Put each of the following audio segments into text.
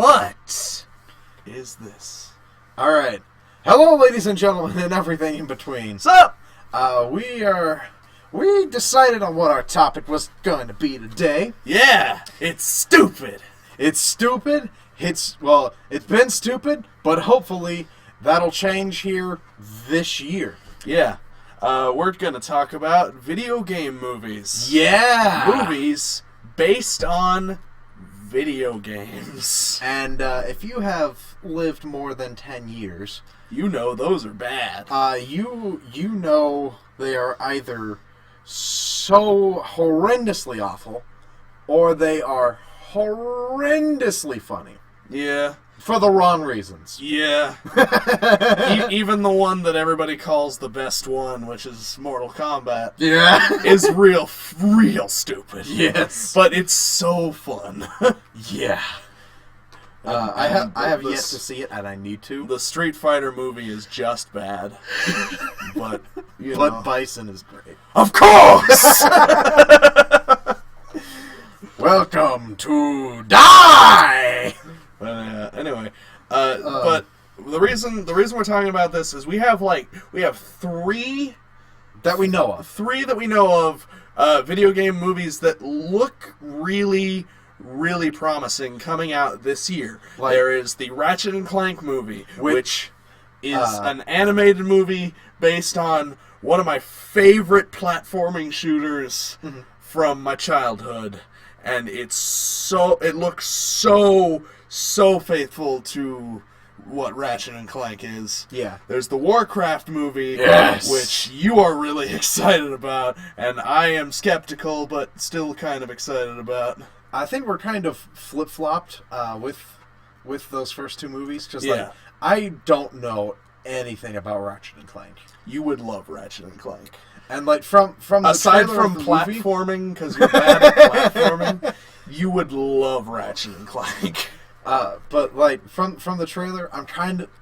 What is this? Alright. Hello, ladies and gentlemen, and everything in between. What's up? We decided on what our topic was going to be today. Yeah, it's stupid. It's stupid. It's been stupid, but hopefully that'll change here this year. Yeah. We're going to talk about video game movies. Yeah! Movies based on video games. And if you have lived more than 10 years... You know those are bad. You know they are either so horrendously awful, or they are horrendously funny. Yeah. For the wrong reasons. Yeah. Even the one that everybody calls the best one, which is Mortal Kombat, is real stupid. Yes. But it's so fun. Yeah. I have yet to see it, and I need to. The Street Fighter movie is just bad. But Bison is great. Of course! Welcome to Die! Anyway, but the reason we're talking about this is we have three that we know of. Three that we know of video game movies that look really, really promising coming out this year. There is the Ratchet and Clank movie, which is an animated movie based on one of my favorite platforming shooters from my childhood, and it looks so faithful to what Ratchet and Clank is. Yeah. There's the Warcraft movie, which you are really excited about, and I am skeptical, but still kind of excited about. I think we're kind of flip-flopped with those first two movies. I don't know anything about Ratchet and Clank. You would love Ratchet and Clank. And from the aside from platforming, because you're bad at platforming, you would love Ratchet and Clank. But from the trailer,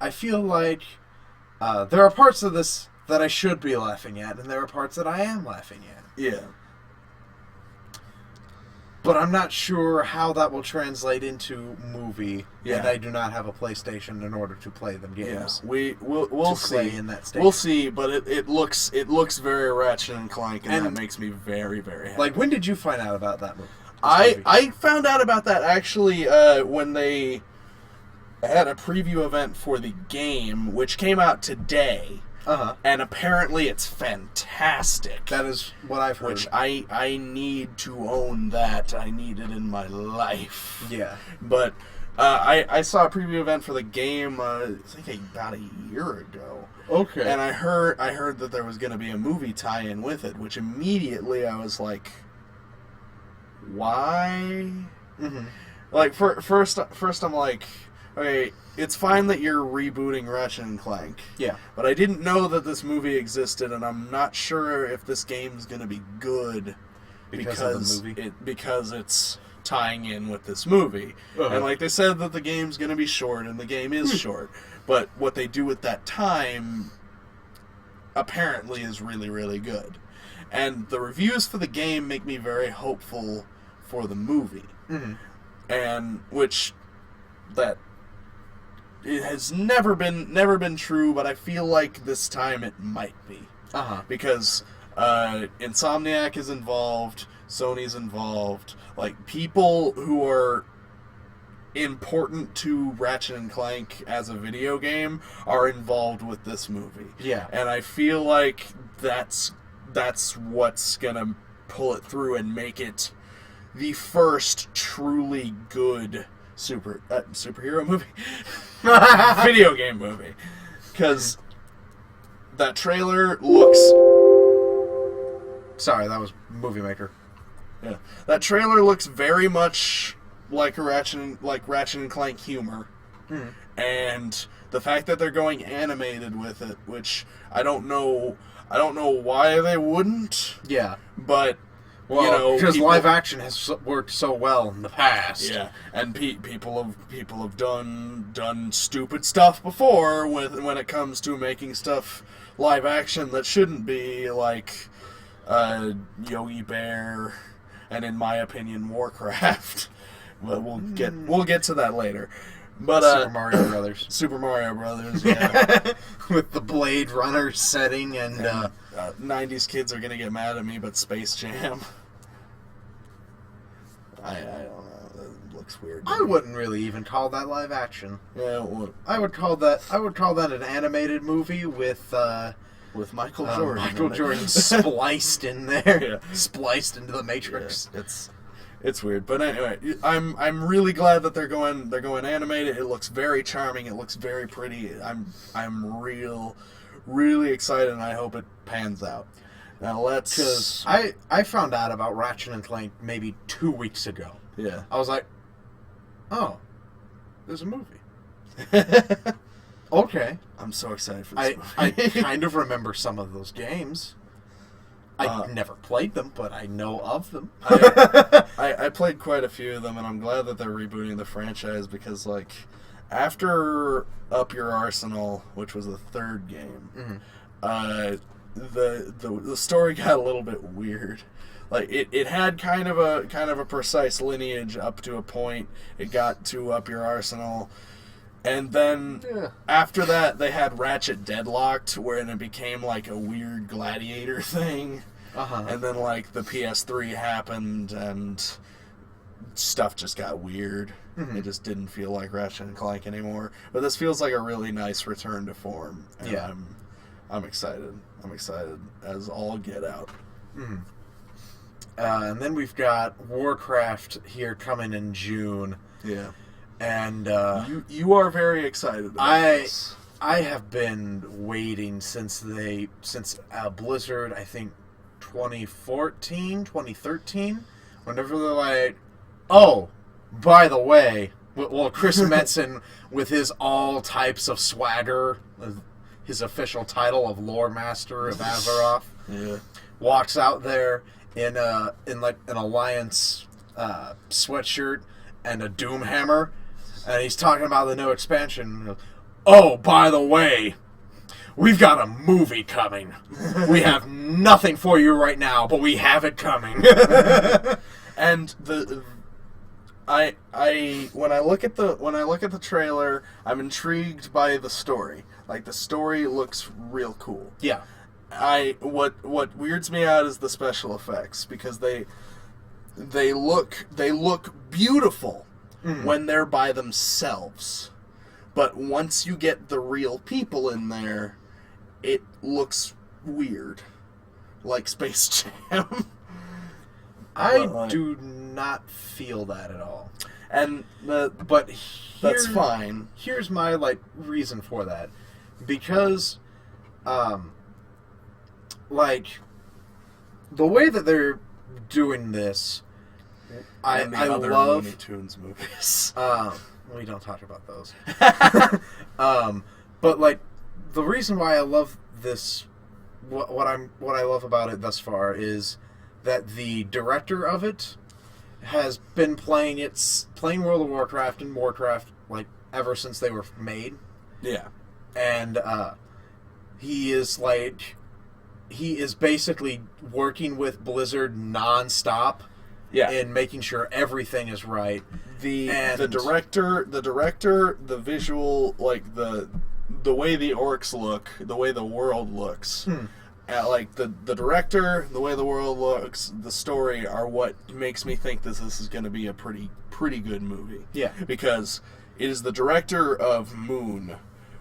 I feel like there are parts of this that I should be laughing at, and there are parts that I am laughing at. Yeah. But I'm not sure how that will translate into movie, and I do not have a PlayStation in order to play them games. Yeah. We'll see in that state. We'll see, but it looks very Ratchet and Clank, and that makes me very, very happy. When did you find out about that movie? I found out about that actually when they had a preview event for the game, which came out today. And apparently it's fantastic. That is what I've heard. Which I need to own that. I need it in my life. Yeah. But I saw a preview event for the game, I think about a year ago. Okay. And I heard that there was going to be a movie tie-in with it, which immediately I was like, why? First I'm like, okay, it's fine that you're rebooting Ratchet and Clank. Yeah. But I didn't know that this movie existed, and I'm not sure if this game's going to be good because of the movie? because it's tying in with this movie. And like they said that the game's going to be short, and the game is short. But what they do with that time apparently is really, really good. And the reviews for the game make me very hopeful for the movie. And which that it has never been true, but I feel like this time it might be. Because Insomniac is involved, Sony's involved, like people who are important to Ratchet and Clank as a video game are involved with this movie. Yeah. And I feel like that's what's gonna pull it through and make it the first truly good superhero movie? Video game movie. Because that trailer looks... Sorry, that was Movie Maker. Yeah. That trailer looks very much like Ratchet and Clank humor. And the fact that they're going animated with it, which I don't know why they wouldn't. Yeah. But... Well, because live action has worked so well in the past. Yeah, and people have done stupid stuff before when it comes to making stuff live action that shouldn't be, like Yogi Bear, and in my opinion, Warcraft. But we'll get to that later. But Super Mario Brothers. Super Mario Brothers, yeah. With the Blade Runner setting and 90s kids are gonna get mad at me, but Space Jam. I don't know. That looks weird. I wouldn't really even call that live action. Yeah, well, I would call that an animated movie with Michael Jordan. Michael Jordan spliced in there. Yeah. Spliced into the Matrix. Yeah, it's weird. But anyway, I'm really glad that they're going animated. It looks very charming. It looks very pretty. I'm really excited, and I hope it pans out. Now let's... Because I found out about Ratchet and Clank maybe 2 weeks ago. Yeah. I was like, oh, there's a movie. Okay. I'm so excited for this movie. I kind of remember some of those games. I never played them, but I know of them. I played quite a few of them, and I'm glad that they're rebooting the franchise because, like, after Up Your Arsenal, which was the third game, the story got a little bit weird. Like it had kind of a precise lineage up to a point. It got to Up Your Arsenal. And then after that, they had Ratchet deadlocked, wherein it became like a weird gladiator thing. And then like the PS3 happened, and stuff just got weird. It just didn't feel like Ratchet and Clank anymore. But this feels like a really nice return to form. And yeah, I'm excited. I'm excited as all get out. And then we've got Warcraft here coming in June. Yeah. And you are very excited about this. I have been waiting since Blizzard, I think 2014, 2013, whenever they're like, oh, by the way, well, Chris Metzen with his all types of swagger, his official title of Lore Master of Azeroth, walks out there in like an Alliance sweatshirt and a Doom hammer. And he's talking about the new expansion. Oh, by the way, we've got a movie coming. We have nothing for you right now, but we have it coming. And when I look at the trailer, I'm intrigued by the story. Like the story looks real cool. Yeah. What weirds me out is the special effects because they look beautiful. When they're by themselves. But once you get the real people in there, it looks weird. Like Space Jam. I do not feel that at all. And that's fine. Here's my reason for that. Because the way that they're doing this, I other love Looney Tunes movies. We don't talk about those. But the reason why I love this, what I love about it thus far is that the director of it has been playing World of Warcraft and Warcraft ever since they were made. Yeah, and he is basically working with Blizzard nonstop. Yeah, in making sure everything is right. The director, the visual, the way the orcs look, the way the world looks. The director, the way the world looks, the story are what makes me think this is going to be a pretty good movie. Yeah, because it is the director of Moon,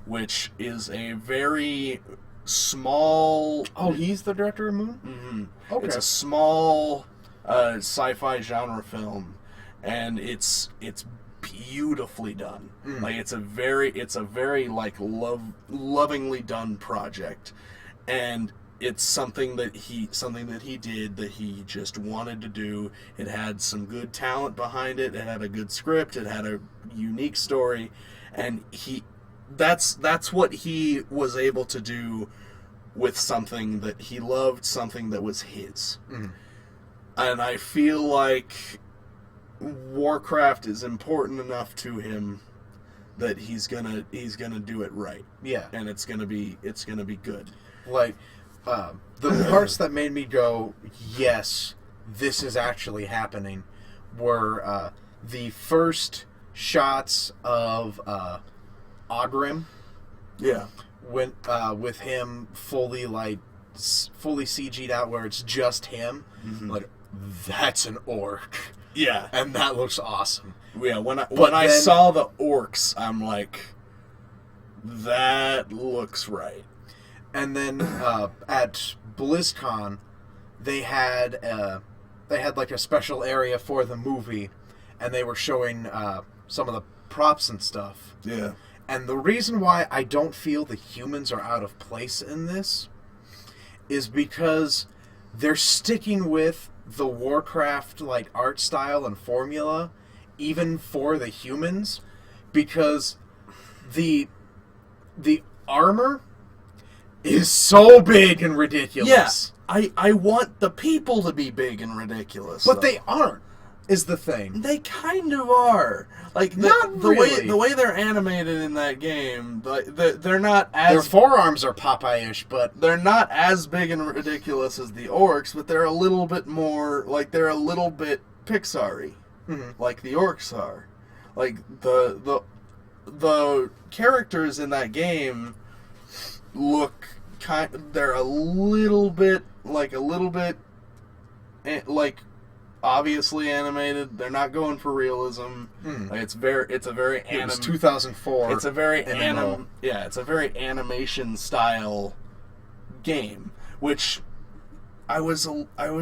which is a very small. Oh, he's the director of Moon. Mm-hmm. Okay, it's a small sci-fi genre film, and it's beautifully done. It's a very lovingly done project, and it's something that he did that he just wanted to do. It had some good talent behind it. It had a good script. It had a unique story, and that's what he was able to do with something that he loved, something that was his. And I feel like Warcraft is important enough to him that he's gonna do it right. Yeah, and it's gonna be good. The parts that made me go, yes, this is actually happening, were the first shots of Ogrim. Yeah. Went with him fully CG'd out, where it's just him. Mm-hmm. Like, that's an orc. Yeah. And that looks awesome. Yeah, when I saw the orcs, I'm like, that looks right. And then at BlizzCon, they had like a special area for the movie, and they were showing some of the props and stuff. Yeah. And the reason why I don't feel the humans are out of place in this is because they're sticking with the Warcraft like art style and formula, even for the humans, because the armor is so big and ridiculous. Yeah, I want the people to be big and ridiculous, but they aren't. Is the thing. They kind of are. Like the way they're animated in that game, they're not as their forearms are Popeye-ish, but they're not as big and ridiculous as the orcs, but they're a little bit more like they're a little bit Pixar-y, like the orcs are. Like the characters in that game look they're a little bit obviously animated. They're not going for realism. Like it was 2004. It's a very it's a very animation style game, which I was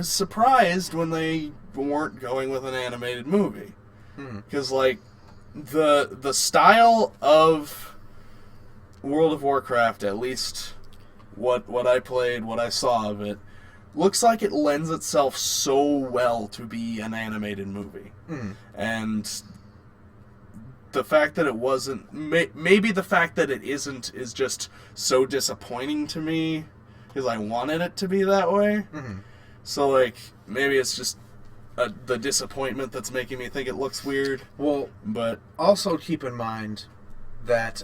surprised when they weren't going with an animated movie, because like the style of World of Warcraft, at least what I played, what I saw of it, looks like it lends itself so well to be an animated movie. And the fact that it wasn't, maybe the fact that it isn't is just so disappointing to me, because I wanted it to be that way. So like, maybe it's just the disappointment that's making me think it looks weird. Well, but also keep in mind that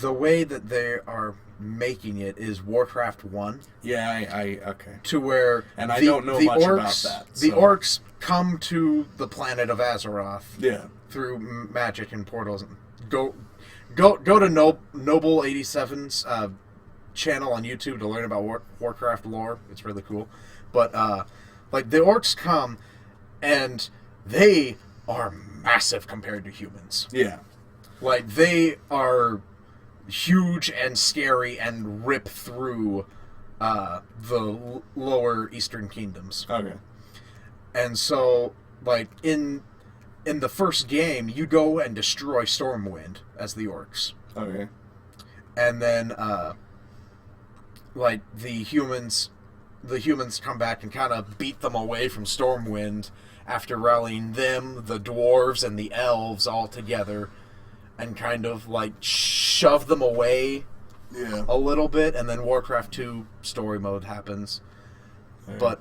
the way that they are making it is Warcraft 1. Yeah, I okay. To where and I don't know much about that. The orcs come to the planet of Azeroth. Yeah. Through magic and portals. Go to Noble 87's channel on YouTube to learn about Warcraft lore. It's really cool. But like the orcs come, and they are massive compared to humans. Yeah. Like they are huge and scary and rip through the lower eastern kingdoms. Okay. And so, like, in the first game, you go and destroy Stormwind as the orcs. Okay. And then, like, the humans come back and kind of beat them away from Stormwind after rallying them, the dwarves, and the elves all together, and kind of, like, shove them away a little bit, and then Warcraft 2 story mode happens. Okay. But,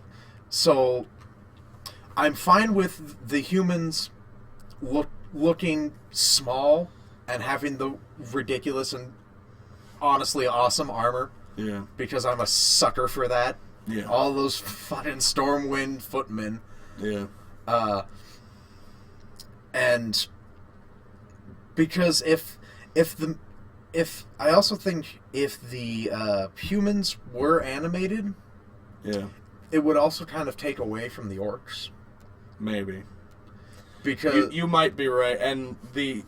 so, I'm fine with the humans looking small and having the ridiculous and honestly awesome armor. Yeah. Because I'm a sucker for that. Yeah. All those fucking Stormwind footmen. Yeah. And because if I also think if the humans were animated, it would also kind of take away from the orcs. Maybe. Because you might be right, and the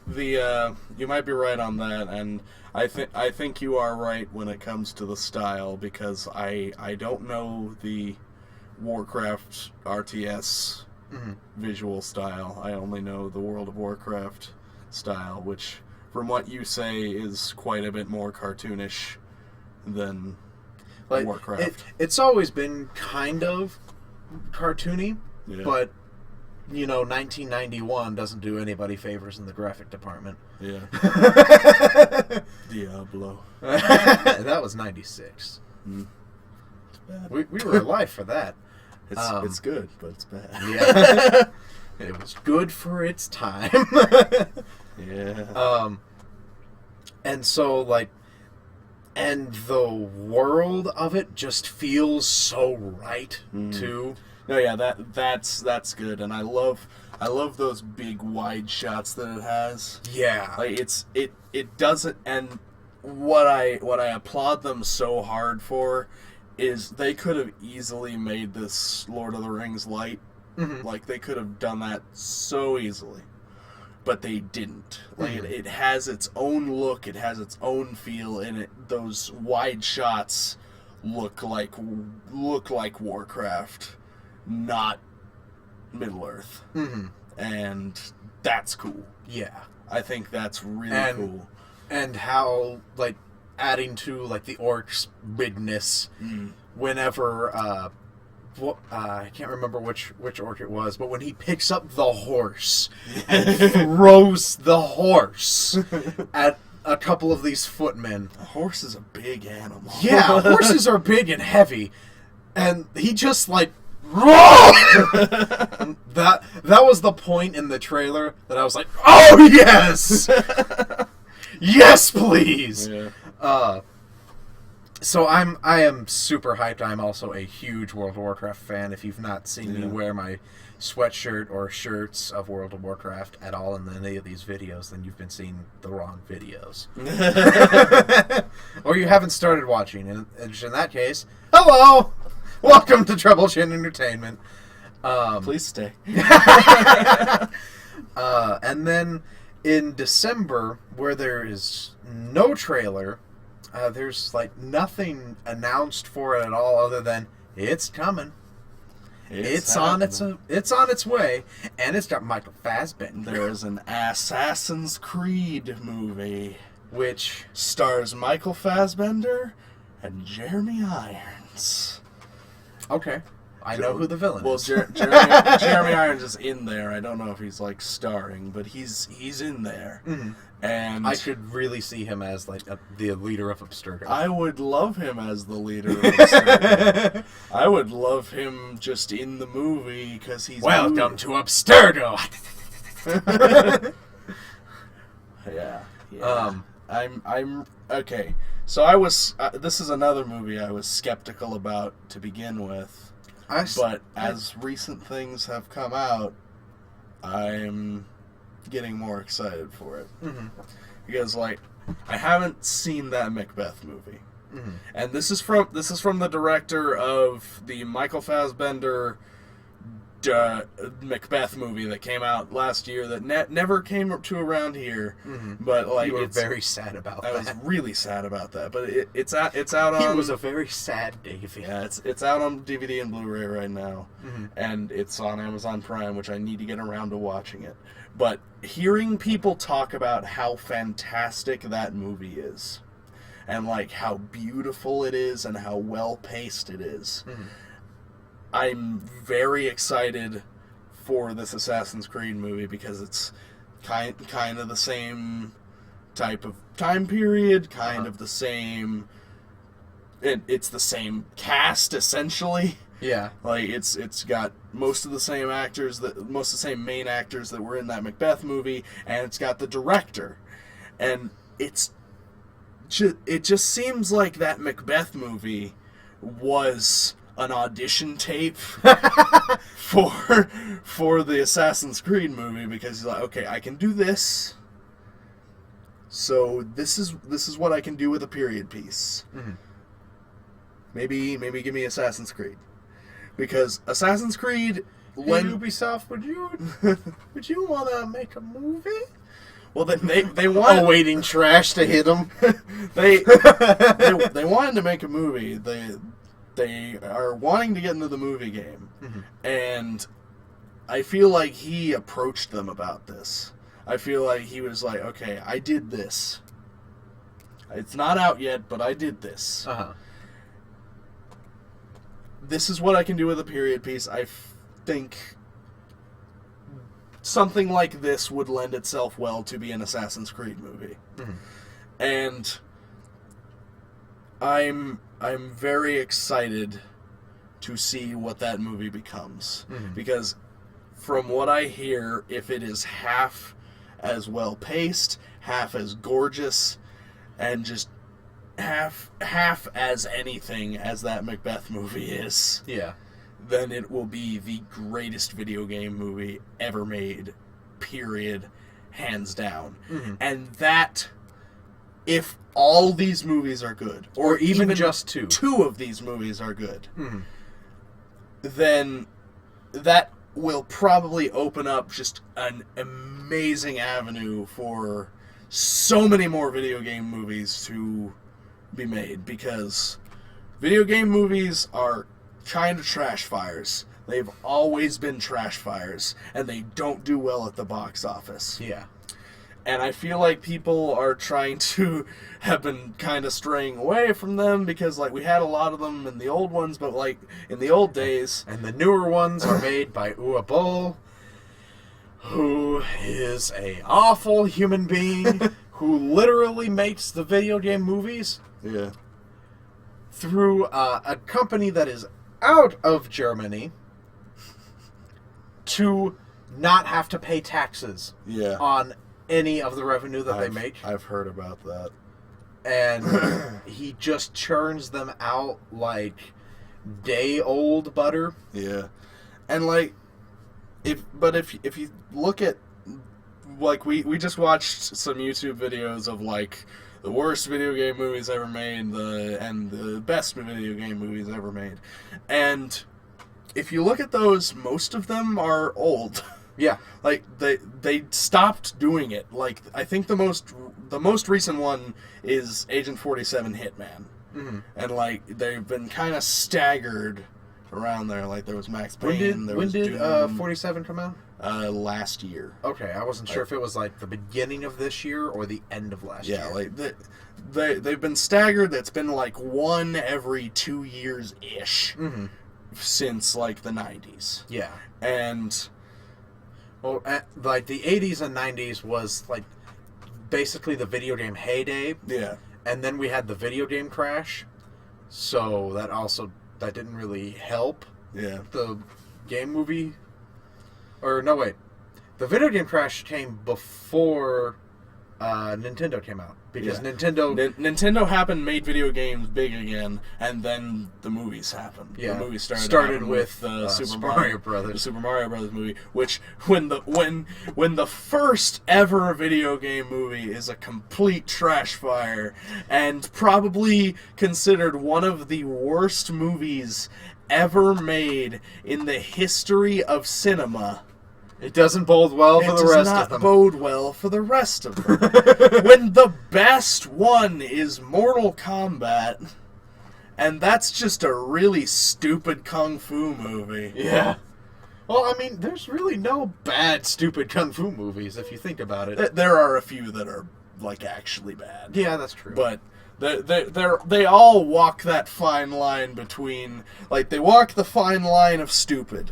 you might be right on that, and I think you are right when it comes to the style, because I don't know the Warcraft RTS visual style. I only know the World of Warcraft style, which from what you say is quite a bit more cartoonish than Warcraft. It's always been kind of cartoony, but 1991 doesn't do anybody favors in the graphic department. Yeah. Diablo. That was 96. It's bad. We were alive for that. It's good, but it's bad. Yeah. It was good for its time. Yeah. And so, like, and the world of it just feels so right, too. No, yeah, that's good, and I love I love those big wide shots that it has. Yeah. Like it doesn't, and what I applaud them so hard for is they could have easily made this Lord of the Rings light. Mm-hmm. Like they could have done that so easily. But they didn't. Like it has its own look, it has its own feel, and those wide shots look like Warcraft, not Middle-earth. Mm-hmm. And that's cool. Yeah. I think that's really cool. And how, like, adding to, like, the orc's bigness whenever, I can't remember which orc it was, but when he picks up the horse and throws the horse at a couple of these footmen. A horse is a big animal. Yeah, horses are big and heavy. And he just, like, that was the point in the trailer that I was like, oh yes, yes please. Yeah. So I am super hyped. I'm also a huge World of Warcraft fan. If you've not seen me wear my sweatshirt or shirts of World of Warcraft at all in any of these videos, then you've been seeing the wrong videos. Or you haven't started watching. And in that case, hello! Welcome to Treblechin Entertainment. Please stay. And then in December, where there is no trailer, there's like nothing announced for it at all other than it's coming. It's on its way, and it's got Michael Fassbender. There's an Assassin's Creed movie Which stars Michael Fassbender and Jeremy Irons. Okay. I know who the villain is. Jeremy Irons is in there. I don't know if he's like starring, but he's in there. Mm-hmm. And I could really see him as like the leader of Abstergo. I would love him as the leader of Abstergo. I would love him just in the movie because he's welcome to Abstergo. Yeah. I'm okay. So I was. This is another movie I was skeptical about to begin with. But as recent things have come out, I'm getting more excited for it. Mm-hmm. Because, like, I haven't seen that Macbeth movie. Mm-hmm. And this is from the director of the Michael Fassbender Macbeth movie that came out last year that never came to around here. Mm-hmm. But like, you were very sad about that. I was really sad about that. But it's out on. He was a very sad Davey. Yeah, it's out on DVD and Blu-ray right now, and it's on Amazon Prime, which I need to get around to watching it. But hearing people talk about how fantastic that movie is, and like how beautiful it is, and how well paced it is. Mm-hmm. I'm very excited for this Assassin's Creed movie because it's kind of the same type of time period, kind of the same. It's the same cast essentially. Yeah, like it's got most of the same main actors that were in that Macbeth movie, and it's got the director, and it just seems like that Macbeth movie was an audition tape for the Assassin's Creed movie, because he's like, okay, I can do this, so this is what I can do with a period piece. Mm-hmm. Maybe give me Assassin's Creed, because Assassin's Creed. Ubisoft, would you want to make a movie? Well, they want awaiting trash to hit them. they wanted to make a movie. They are wanting to get into the movie game. Mm-hmm. And I feel like he approached them about this. I feel like he was like, okay, I did this. It's not out yet, but I did this. Uh-huh. This is what I can do with a period piece. I think something like this would lend itself well to be an Assassin's Creed movie. Mm-hmm. And I'm very excited to see what that movie becomes. Mm-hmm. Because from what I hear, if it is half as well paced, half as gorgeous, and just half as anything as that Macbeth movie is, yeah, then it will be the greatest video game movie ever made, period, hands down. Mm-hmm. And that, if all these movies are good, or even just two of these movies are good, mm-hmm. then that will probably open up just an amazing avenue for so many more video game movies to be made, because video game movies are kind of trash fires. They've always been trash fires, and they don't do well at the box office. Yeah. And I feel like people are trying to have been kind of straying away from them, because, like, we had a lot of them in the old ones, but, like, in the old days... And the newer ones are made by Uwe Boll, who is a awful human being who literally makes the video game movies Yeah. through a company that is out of Germany to not have to pay taxes Yeah. on any of the revenue that they make. I've heard about that. And he just churns them out like day-old butter. Yeah. And, like, if you look at, like, we just watched some YouTube videos of, like, the worst video game movies ever made, and the best video game movies ever made. And if you look at those, most of them are old. Yeah. Like, they stopped doing it. Like, I think the most recent one is Agent 47 Hitman. Mm-hmm. And, like, they've been kind of staggered around there. Like, there was Max Payne, When did Doom. 47 come out? Last year. Okay, I wasn't sure if it was like the beginning of this year or the end of last year. Yeah, like they've been staggered. It's been like one every 2 years ish Mm-hmm. since like the 90s. Yeah. And Well, like the 80s and 90s was like basically the video game heyday, yeah, and then we had the video game crash. So that didn't really help yeah, the game movie. Or no, wait. The video game crash came before Nintendo came out. Because Yeah. Nintendo happened, made video games big again, and then the movies happened. Yeah. The movies started with Super Mario Brothers. The Super Mario Brothers movie, which when the first ever video game movie is a complete trash fire, and probably considered one of the worst movies ever made in the history of cinema. It doesn't bode well for the rest of them. It does not bode well for the rest of them. When the best one is Mortal Kombat, and that's just a really stupid kung fu movie. Yeah. Well, I mean, there's really no bad, stupid kung fu movies if you think about it. There are a few that are, like, actually bad. Yeah, that's true. But they all walk that fine line between, like, they walk the fine line of stupid.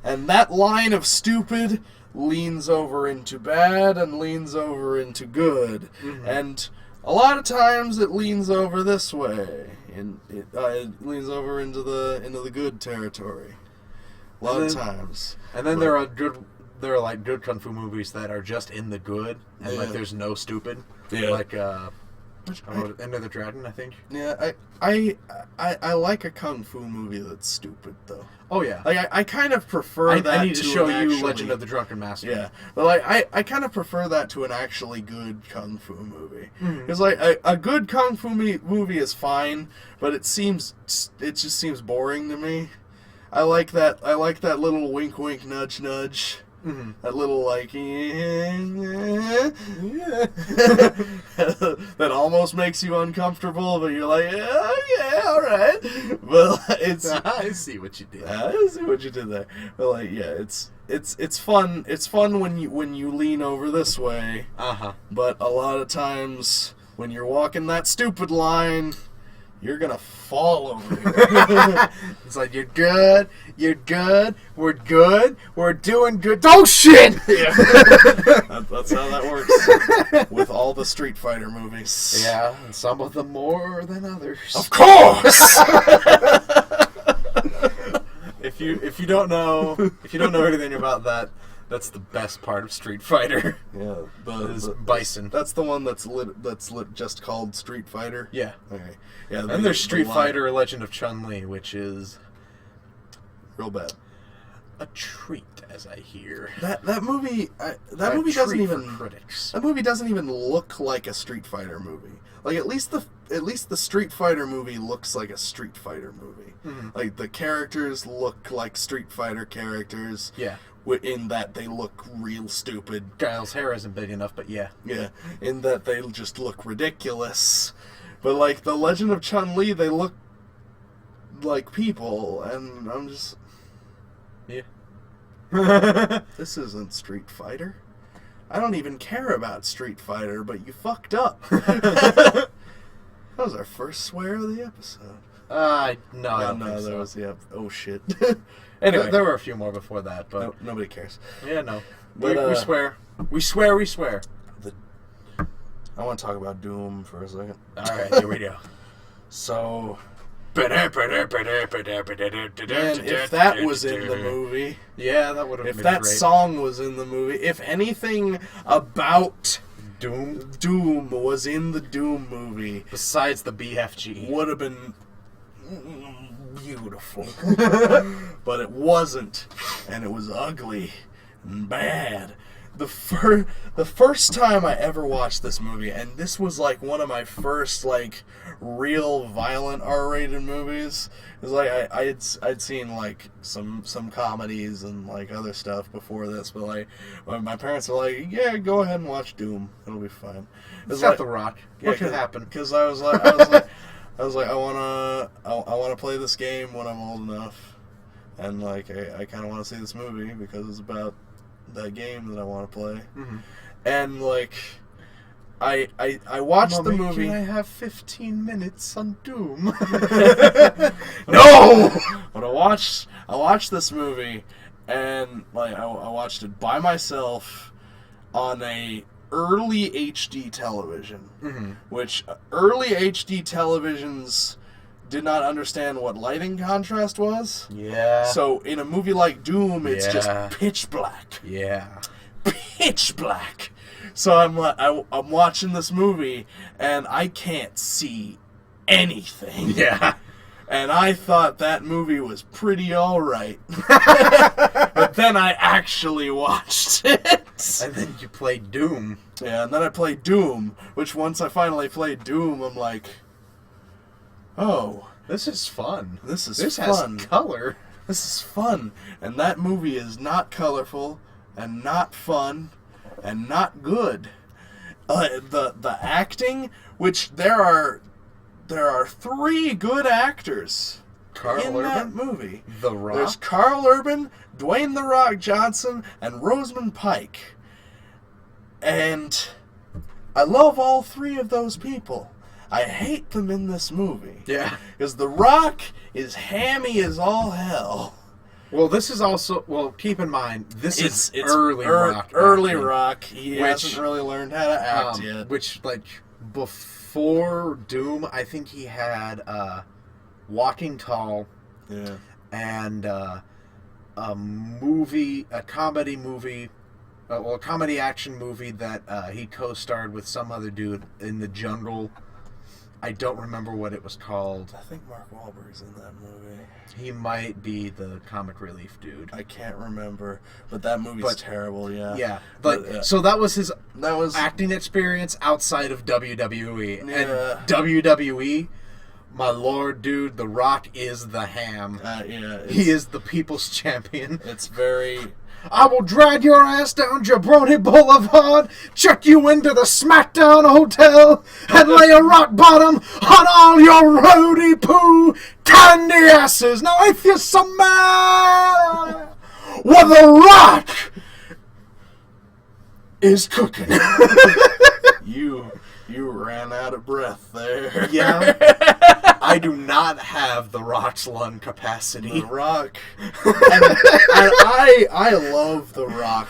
And that line of stupid leans over into bad and leans over into good. Mm-hmm. And a lot of times it leans over this way. And it leans over into the good territory. A lot of times. And then there are like good kung fu movies that are just in the good, and like there's no stupid. Yeah. Like Enter the Dragon, I think. Yeah, I like a kung fu movie that's stupid though. Oh yeah. Like I kind of prefer that. I need to show you actually, Legend of the Drunken Master. Yeah, but like I kind of prefer that to an actually good kung fu movie. Because like a good kung fu movie is fine, but it just seems boring to me. I like that little wink wink nudge nudge. Mm-hmm. That little like that almost makes you uncomfortable, but you're like, yeah, all right. But it's I see what you did. I see what you did there. But like, yeah, it's fun. It's fun when you lean over this way. But a lot of times when you're walking that stupid line, you're gonna fall over. It's like, you're good, we're good, we're doing good. Oh shit! Yeah. That's how that works with all the Street Fighter movies. Yeah, and some of them more than others. Of course. If you don't know anything about that, that's the best part of Street Fighter. Yeah, the Bison. That's the one that's lit just called Street Fighter. Yeah. Okay. Yeah. And there's Street Fighter: Legend of Chun-Li, which is real bad. A treat, as I hear. That movie doesn't even critics. That movie doesn't even look like a Street Fighter movie. Like at least the Street Fighter movie looks like a Street Fighter movie. Mm-hmm. Like the characters look like Street Fighter characters. Yeah. In that they look real stupid. Guile's hair isn't big enough, but yeah. Yeah. In that they just look ridiculous. But like the Legend of Chun-Li, they look like people, and I'm just... Yeah. This isn't Street Fighter. I don't even care about Street Fighter, but you fucked up. That was our first swear of the episode. No, I don't think there so. was oh shit. Anyway, there were a few more before that, but nobody cares. Yeah, no. But, we swear. We swear. We swear. I want to talk about Doom for a second. All right, here we go. So, man, if that was in the movie, yeah, that would have been if that great. song was in the movie, if anything about Doom was in the Doom movie, besides the BFG, would have been beautiful. But it wasn't, and it was ugly and bad. The first time I ever watched this movie, and this was like one of my first like real violent R-rated movies. It was like I'd seen like some comedies and like other stuff before this, but like my parents were like, "Yeah, go ahead and watch Doom. It'll be fine." It's got The Rock. What could happen? Because I was like, I wanna play this game when I'm old enough, and like I kind of want to see this movie because it's about that game that I want to play. Mm-hmm. And like I watched the movie. Can I have 15 minutes on Doom? No. But I watched this movie, and like I watched it by myself on a early HD television, mm-hmm. which early HD televisions did not understand what lighting contrast was. Yeah. So in a movie like Doom, it's just pitch black. Yeah. Pitch black. So I'm watching this movie, and I can't see anything. Yeah. And I thought that movie was pretty alright. But then I actually watched it. And then you played Doom. Yeah, and then I played Doom, which once I finally played Doom, I'm like, oh, this is fun. This fun. Has color. This is fun. And that movie is not colorful and not fun and not good. The acting, which there are 3 good actors in that movie. The Rock. There's Carl Urban, Dwayne "The Rock" Johnson, and Rosamund Pike. And I love all 3 of those people. I hate them in this movie. Yeah. Because The Rock is hammy as all hell. Well, this is also... Well, keep in mind, this is early Rock. Early Rock. He hasn't really learned how to act yet. Which, like, before Doom, I think he had Walking Tall. Yeah. And a comedy movie... a comedy action movie that he co-starred with some other dude in the jungle. I don't remember what it was called. I think Mark Wahlberg's in that movie. He might be the comic relief dude. I can't remember, but that movie's terrible. Yeah. Yeah, but so that was his acting experience outside of WWE. Yeah. And WWE, my lord, dude, The Rock is the ham. Yeah, he is the people's champion. It's very. I will drag your ass down Jabroni Boulevard, chuck you into the SmackDown Hotel, and lay a rock bottom on all your roadie poo candy asses. Now, if you're some man with The Rock is cooking. You ran out of breath there. Yeah. I do not have The Rock's lung capacity. The Rock. And I love The Rock.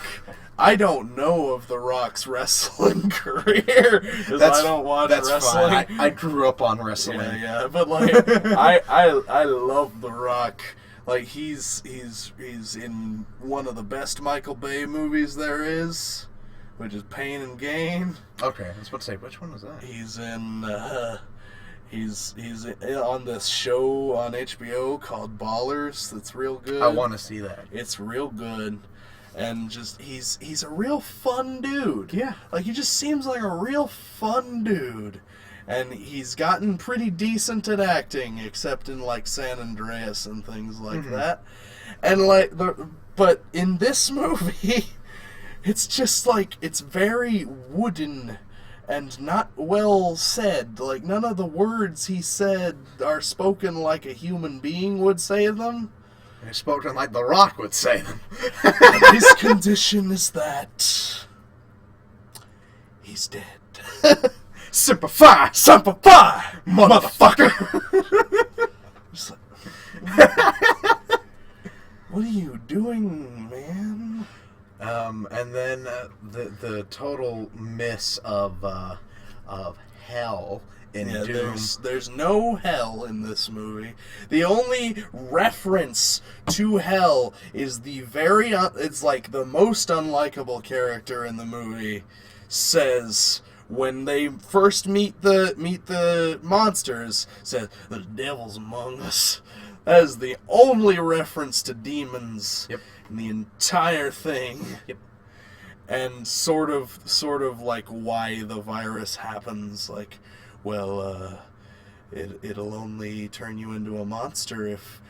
I don't know of The Rock's wrestling career because I don't watch wrestling. I grew up on wrestling. Yeah, but like I love The Rock. Like he's in one of the best Michael Bay movies there is, which is Pain and Gain. Okay, I was about to say, which one was that? He's in He's on this show on HBO called Ballers. That's real good. I want to see that. It's real good, and just he's a real fun dude. Yeah. Like, he just seems like a real fun dude. And he's gotten pretty decent at acting, except in, like, San Andreas and things like that. And, like, but in this movie, it's just, like, it's very wooden and not well said. Like, none of the words he said are spoken like a human being would say them. They're spoken like The Rock would say them. His condition is that he's dead. Simplify! Simplify! Motherfucker! Just like, what are you doing, man? And then the total miss of hell in Doom. There's no hell in this movie. The only reference to hell is it's like the most unlikable character in the movie says, when they first meet the monsters, says, "The devil's among us." That is the only reference to demons in the entire thing. Yep. And sort of like why the virus happens. Like, well, it'll only turn you into a monster if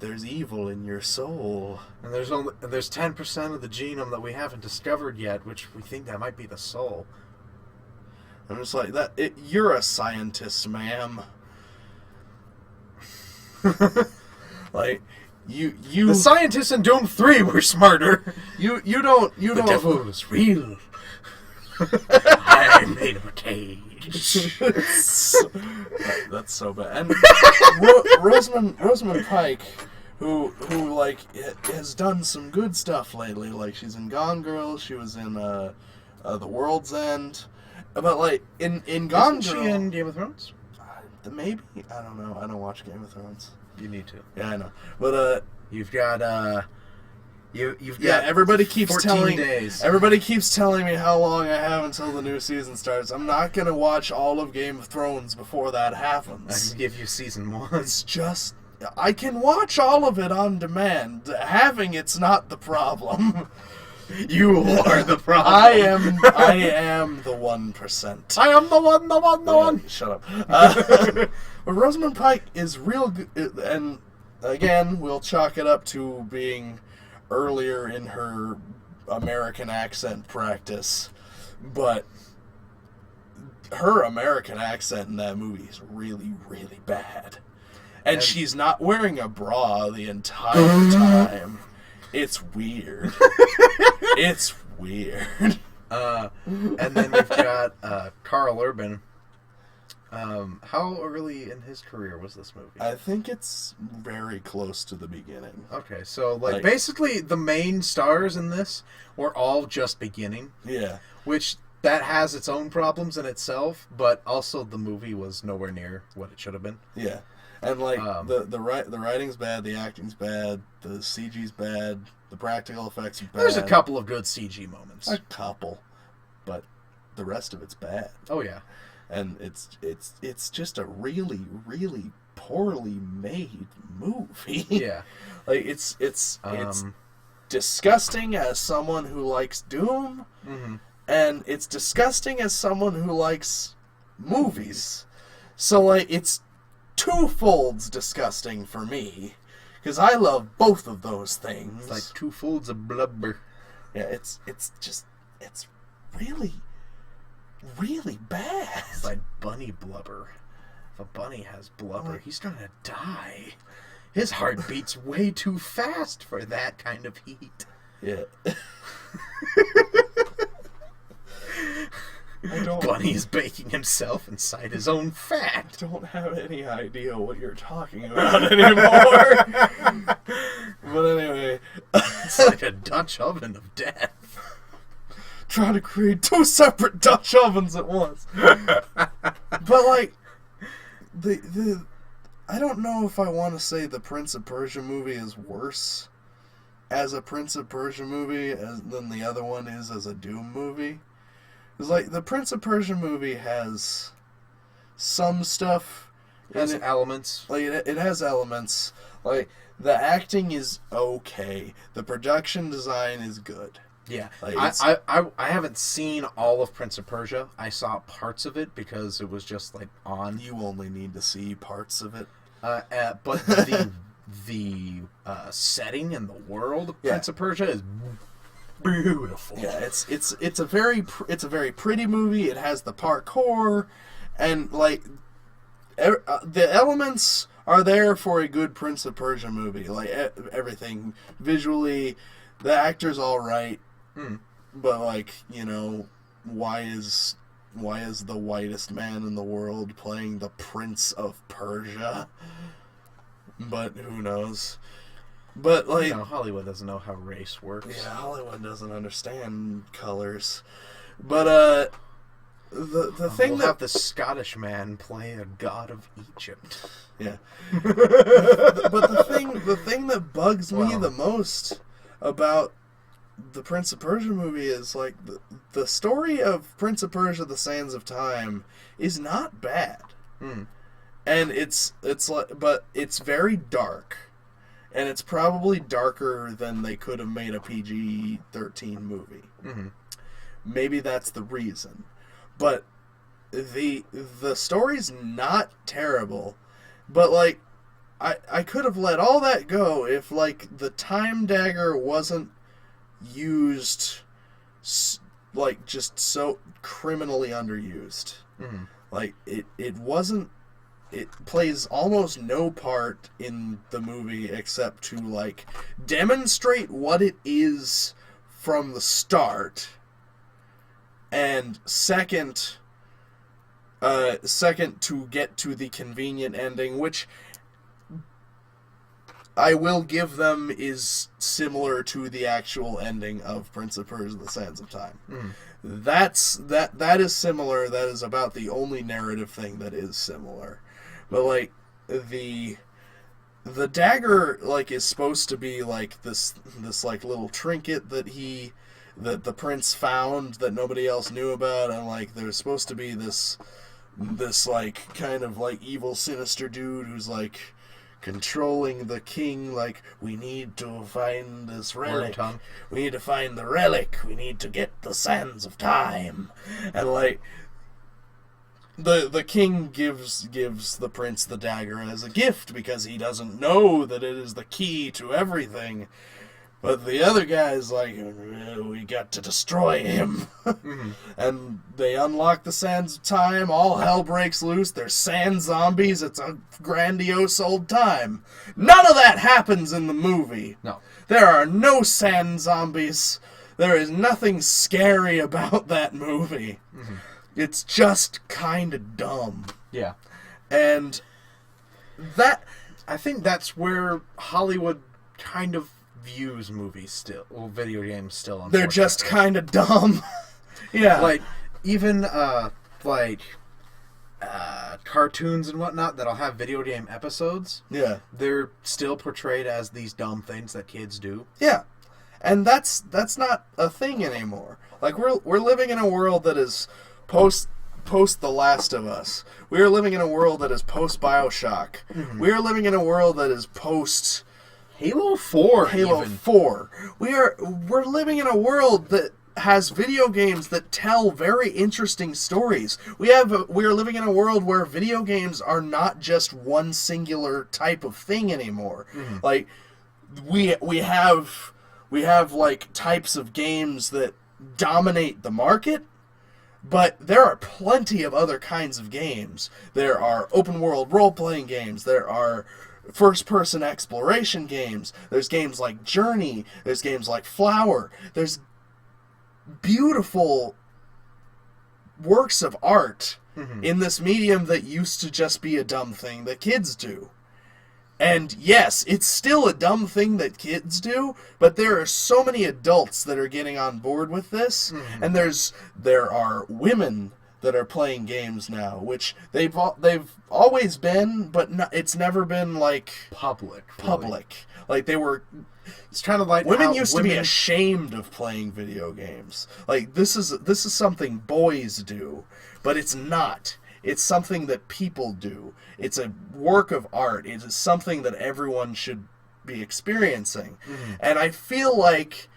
there's evil in your soul. And there's 10% of the genome that we haven't discovered yet, which we think that might be the soul. I'm just like, you're a scientist, ma'am. Like, you the scientists in Doom 3 were smarter. You don't The devil is real. I made a cage. That's so bad. And Rosamund Pike, who like has done some good stuff lately. Like, she's in Gone Girl. She was in The World's End. But like in Gone Girl, she in Game of Thrones? Maybe, I don't know. I don't watch Game of Thrones. You need to. Yeah, I know. But you've got you've yeah. got Everybody keeps 14 days. Everybody keeps telling me how long I have until the new season starts. I'm not gonna watch all of Game of Thrones before that happens. I can give you season 1. It's just, I can watch all of it on demand. Having it's not the problem. You are the problem. I am the 1%. I am the one. Shut up. But Rosamund Pike is real good, and again, we'll chalk it up to being earlier in her American accent practice, but her American accent in that movie is really, really bad. And she's not wearing a bra the entire time. It's weird. It's weird. And then you've got Carl Urban. How early in his career was this movie? I think it's very close to the beginning. Okay, so like basically the main stars in this were all just beginning. Yeah. Which that has its own problems in itself, but also the movie was nowhere near what it should have been. Yeah. And like the writing's bad, the acting's bad, the CG's bad, the practical effects are bad. There's a couple of good CG moments. A couple, but the rest of it's bad. Oh yeah. And it's just a really, really poorly made movie. Yeah. Like it's disgusting as someone who likes Doom, and it's disgusting as someone who likes movies. So like it's twofolds disgusting for me, because I love both of those things. It's like two folds of blubber. Yeah, it's really, really bad. It's like bunny blubber. If a bunny has blubber, he's gonna die. His heart beats way too fast for that kind of heat. Yeah. Bunny's baking himself inside his own fat. I don't have any idea what you're talking about anymore. But anyway. It's like a Dutch oven of death. Trying to create two separate Dutch ovens at once. But like, the I don't know if I want to say the Prince of Persia movie is worse as a Prince of Persia movie than the other one is as a Doom movie. It's like the Prince of Persia movie has some stuff. It has elements. Like it has elements. Like the acting is okay. The production design is good. Yeah, like I haven't seen all of Prince of Persia. I saw parts of it because it was just like on. You only need to see parts of it. But the setting and the world of Prince of Persia is beautiful. Yeah, it's a very pretty movie. It has the parkour, and like the elements are there for a good Prince of Persia movie. Like everything visually, the actor's all right. But like, you know, why is the whitest man in the world playing the Prince of Persia? But who knows? But like, Hollywood doesn't know how race works. Yeah, Hollywood doesn't understand colors. But the thing we'll that have the Scottish man play a god of Egypt. Yeah. But the thing that bugs me the most about the Prince of Persia movie is like the story of Prince of Persia: The Sands of Time is not bad, and it's like, but it's very dark, and it's probably darker than they could have made a PG-13 movie. Maybe that's the reason, but the story's not terrible, but like I could have let all that go if like the time dagger wasn't used like just so criminally underused. Like it wasn't. It plays almost no part in the movie except to like demonstrate what it is from the start, and second to get to the convenient ending, which I will give them is similar to the actual ending of Prince of Persia: The Sands of Time. That is similar. That is about the only narrative thing that is similar. But like the dagger like is supposed to be like this like little trinket that the prince found that nobody else knew about, and like there's supposed to be this like kind of like evil sinister dude who's like controlling the king, like, we need to find this relic. We need to find the relic. We need to get the sands of time. And like the king gives the prince the dagger as a gift because he doesn't know that it is the key to everything. But the other guy's like, we got to destroy him. And they unlock the sands of time. All hell breaks loose. There's sand zombies. It's a grandiose old time. None of that happens in the movie. No. There are no sand zombies. There is nothing scary about that movie. It's just kind of dumb. Yeah. And that... I think that's where Hollywood kind of views movies still, well, video games still. They're just kind of dumb. Yeah. Like, even, cartoons and whatnot that'll have video game episodes. Yeah. They're still portrayed as these dumb things that kids do. Yeah. And that's not a thing anymore. Like, we're living in a world that is post The Last of Us. We are living in a world that is post BioShock. We are living in a world that is post Halo 4. Halo even. 4. We're living in a world that has video games that tell very interesting stories. We are living in a world where video games are not just one singular type of thing anymore. Like we have like types of games that dominate the market, but there are plenty of other kinds of games. There are open world role-playing games. There are first-person exploration games. There's games like Journey. There's games like Flower. There's beautiful works of art in this medium that used to just be a dumb thing that kids do. And yes, it's still a dumb thing that kids do, but there are so many adults that are getting on board with this, and there are women that are playing games now, which they've always been, but it's never been like public. Really. Like they were. It's kind of like women used to be ashamed of playing video games. Like this is something boys do, but it's not. It's something that people do. It's a work of art. It is something that everyone should be experiencing. Mm-hmm. And I feel like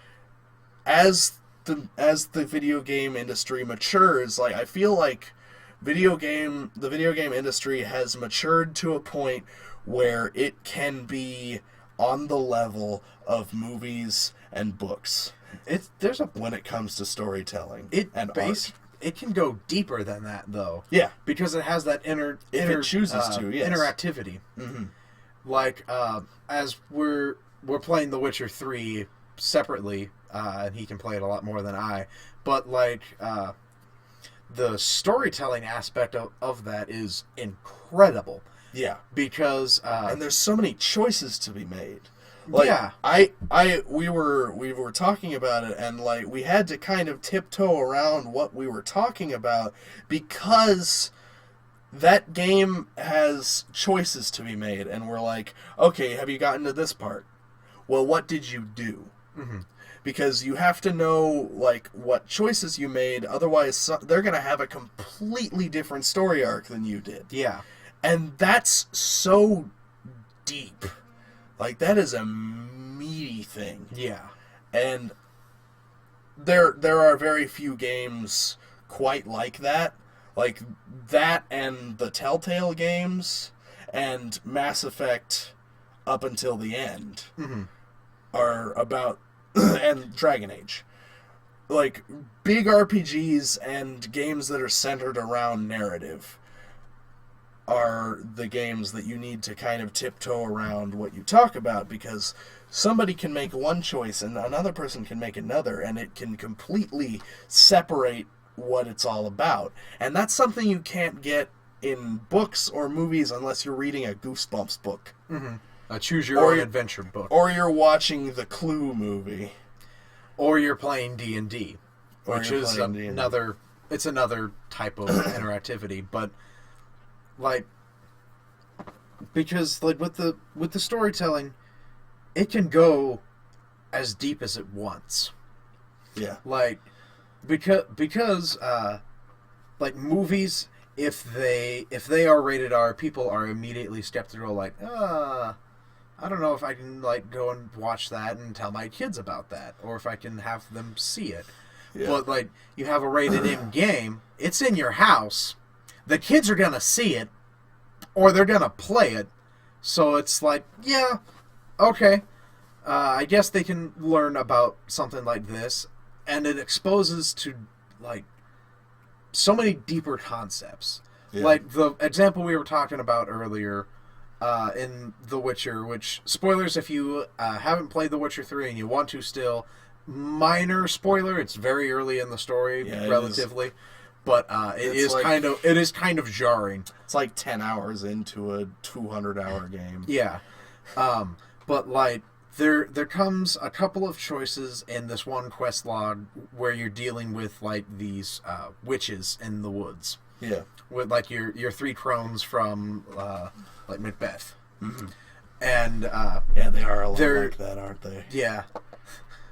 as the video game industry matures, like I feel like the video game industry has matured to a point where it can be on the level of movies and books. When it comes to storytelling and art. It can go deeper than that, though. Yeah, because it has that it chooses to, yes. interactivity. Mm-hmm. Like as we're playing The Witcher 3 separately, and he can play it a lot more than I. But like the storytelling aspect of that is incredible. Yeah, because and there's so many choices to be made. Like, yeah, we were talking about it, and like we had to kind of tiptoe around what we were talking about because that game has choices to be made, and we're like, okay, have you gotten to this part? Well, what did you do? Mm-hmm. Because you have to know like what choices you made, otherwise they're gonna have a completely different story arc than you did. Yeah, and that's so deep. Like, that is a meaty thing. Yeah. And there are very few games quite like that. Like, that and the Telltale games and Mass Effect up until the end mm-hmm. are about... and Dragon Age. Like, big RPGs and games that are centered around narrative are the games that you need to kind of tiptoe around what you talk about, because somebody can make one choice and another person can make another, and it can completely separate what it's all about. And that's something you can't get in books or movies unless you're reading a Goosebumps book. Mm-hmm. A Choose Your Own Adventure book. Or you're watching the Clue movie. Or you're playing D&D, which is another type of interactivity, but like, because like with the storytelling, it can go as deep as it wants. Yeah. Like, because like movies, if they are rated R, people are immediately skeptical. Like, I don't know if I can like go and watch that and tell my kids about that, or if I can have them see it. Yeah. But like, you have a rated M game, it's in your house. The kids are going to see it, or they're going to play it, so it's like, yeah, okay. I guess they can learn about something like this, and it exposes to, like, so many deeper concepts. Yeah. Like the example we were talking about earlier in The Witcher, which, spoilers if you haven't played The Witcher 3 and you want to still, minor spoiler, it's very early in the story, relatively. But it is kind of jarring. It's like 10 hours into a 200-hour game. Yeah. But like there comes a couple of choices in this one quest log where you're dealing with like these witches in the woods. Yeah. With like your three crones from like Macbeth. Mm-hmm. And yeah, they are a lot like that, aren't they? Yeah.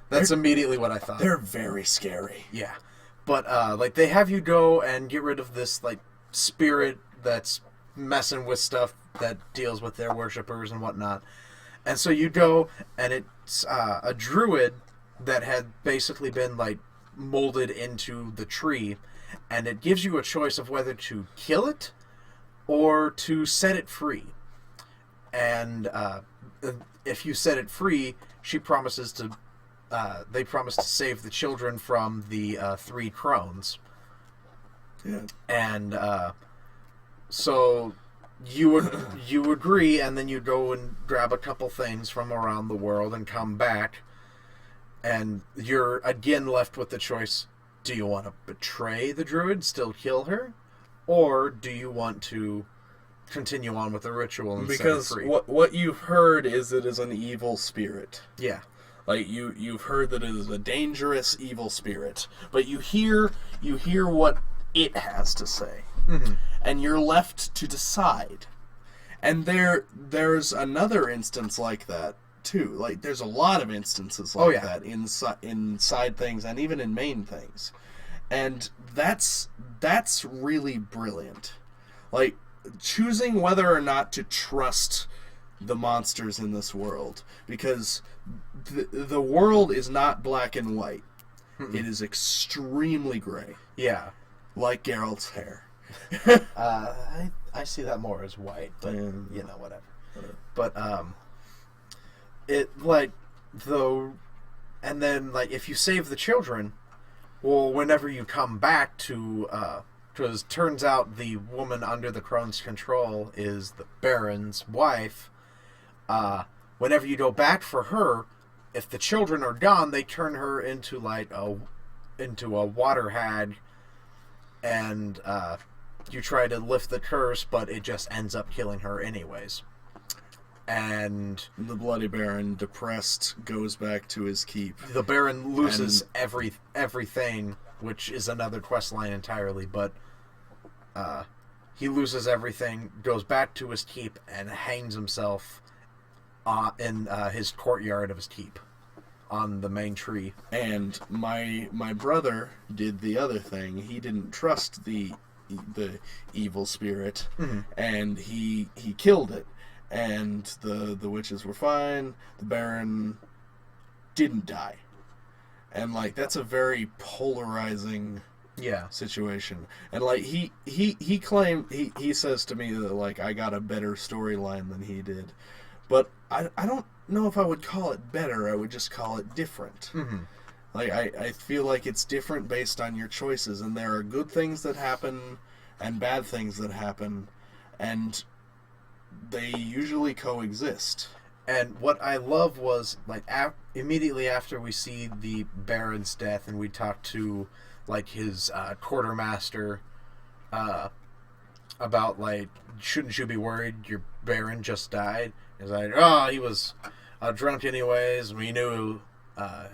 That's immediately what I thought. They're very scary. Yeah. But, like, they have you go and get rid of this, like, spirit that's messing with stuff that deals with their worshippers and whatnot. And so you go, and it's a druid that had basically been, like, molded into the tree, and it gives you a choice of whether to kill it or to set it free. And if you set it free, she promises to... they promise to save the children from the three crones. Yeah. And so you agree, and then you go and grab a couple things from around the world and come back, and you're again left with the choice: do you want to betray the druid, still kill her, or do you want to continue on with the ritual and set her free? Because what you've heard is it is an evil spirit. Yeah. Like, you've heard that it is a dangerous, evil spirit. But you hear what it has to say. Mm-hmm. And you're left to decide. And there's another instance like that, too. Like, there's a lot of instances like that inside things and even in main things. And that's really brilliant. Like, choosing whether or not to trust the monsters in this world. Because the world is not black and white. It is extremely gray. Yeah. Like Geralt's hair. I see that more as white, but, whatever. But, it, like, though... And then, like, if you save the children, well, whenever you come back to, because turns out the woman under the crone's control is the Baron's wife, whenever you go back for her, if the children are gone, they turn her into, like, into a water hag, and, you try to lift the curse, but it just ends up killing her anyways. And the Bloody Baron, depressed, goes back to his keep. The Baron loses everything, which is another quest line entirely, but he loses everything, goes back to his keep, and hangs himself in his courtyard of his keep on the main tree. And my brother did the other thing. He didn't trust the evil spirit, and he killed it. And the witches were fine. The Baron didn't die. And, like, that's a very polarizing situation. And, like, he claimed, he says to me that, like, I got a better storyline than he did. But I don't know if I would call it better. I would just call it different. Like, I feel like it's different based on your choices. And there are good things that happen and bad things that happen. And they usually coexist. And what I love was, like, immediately after we see the Baron's death and we talk to, like, his quartermaster about, like, shouldn't you be worried your Baron just died? He's like, oh, he was drunk anyways. We knew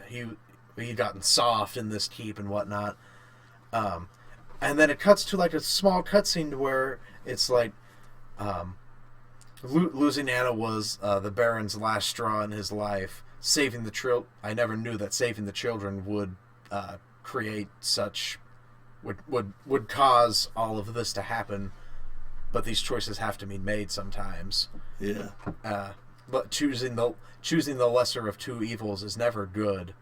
he'd gotten soft in this keep and whatnot. And then it cuts to, like, a small cutscene where it's like, losing Anna was the Baron's last straw in his life. Saving the I never knew that saving the children would create such would cause all of this to happen. But these choices have to be made sometimes. Yeah. But choosing the lesser of two evils is never good.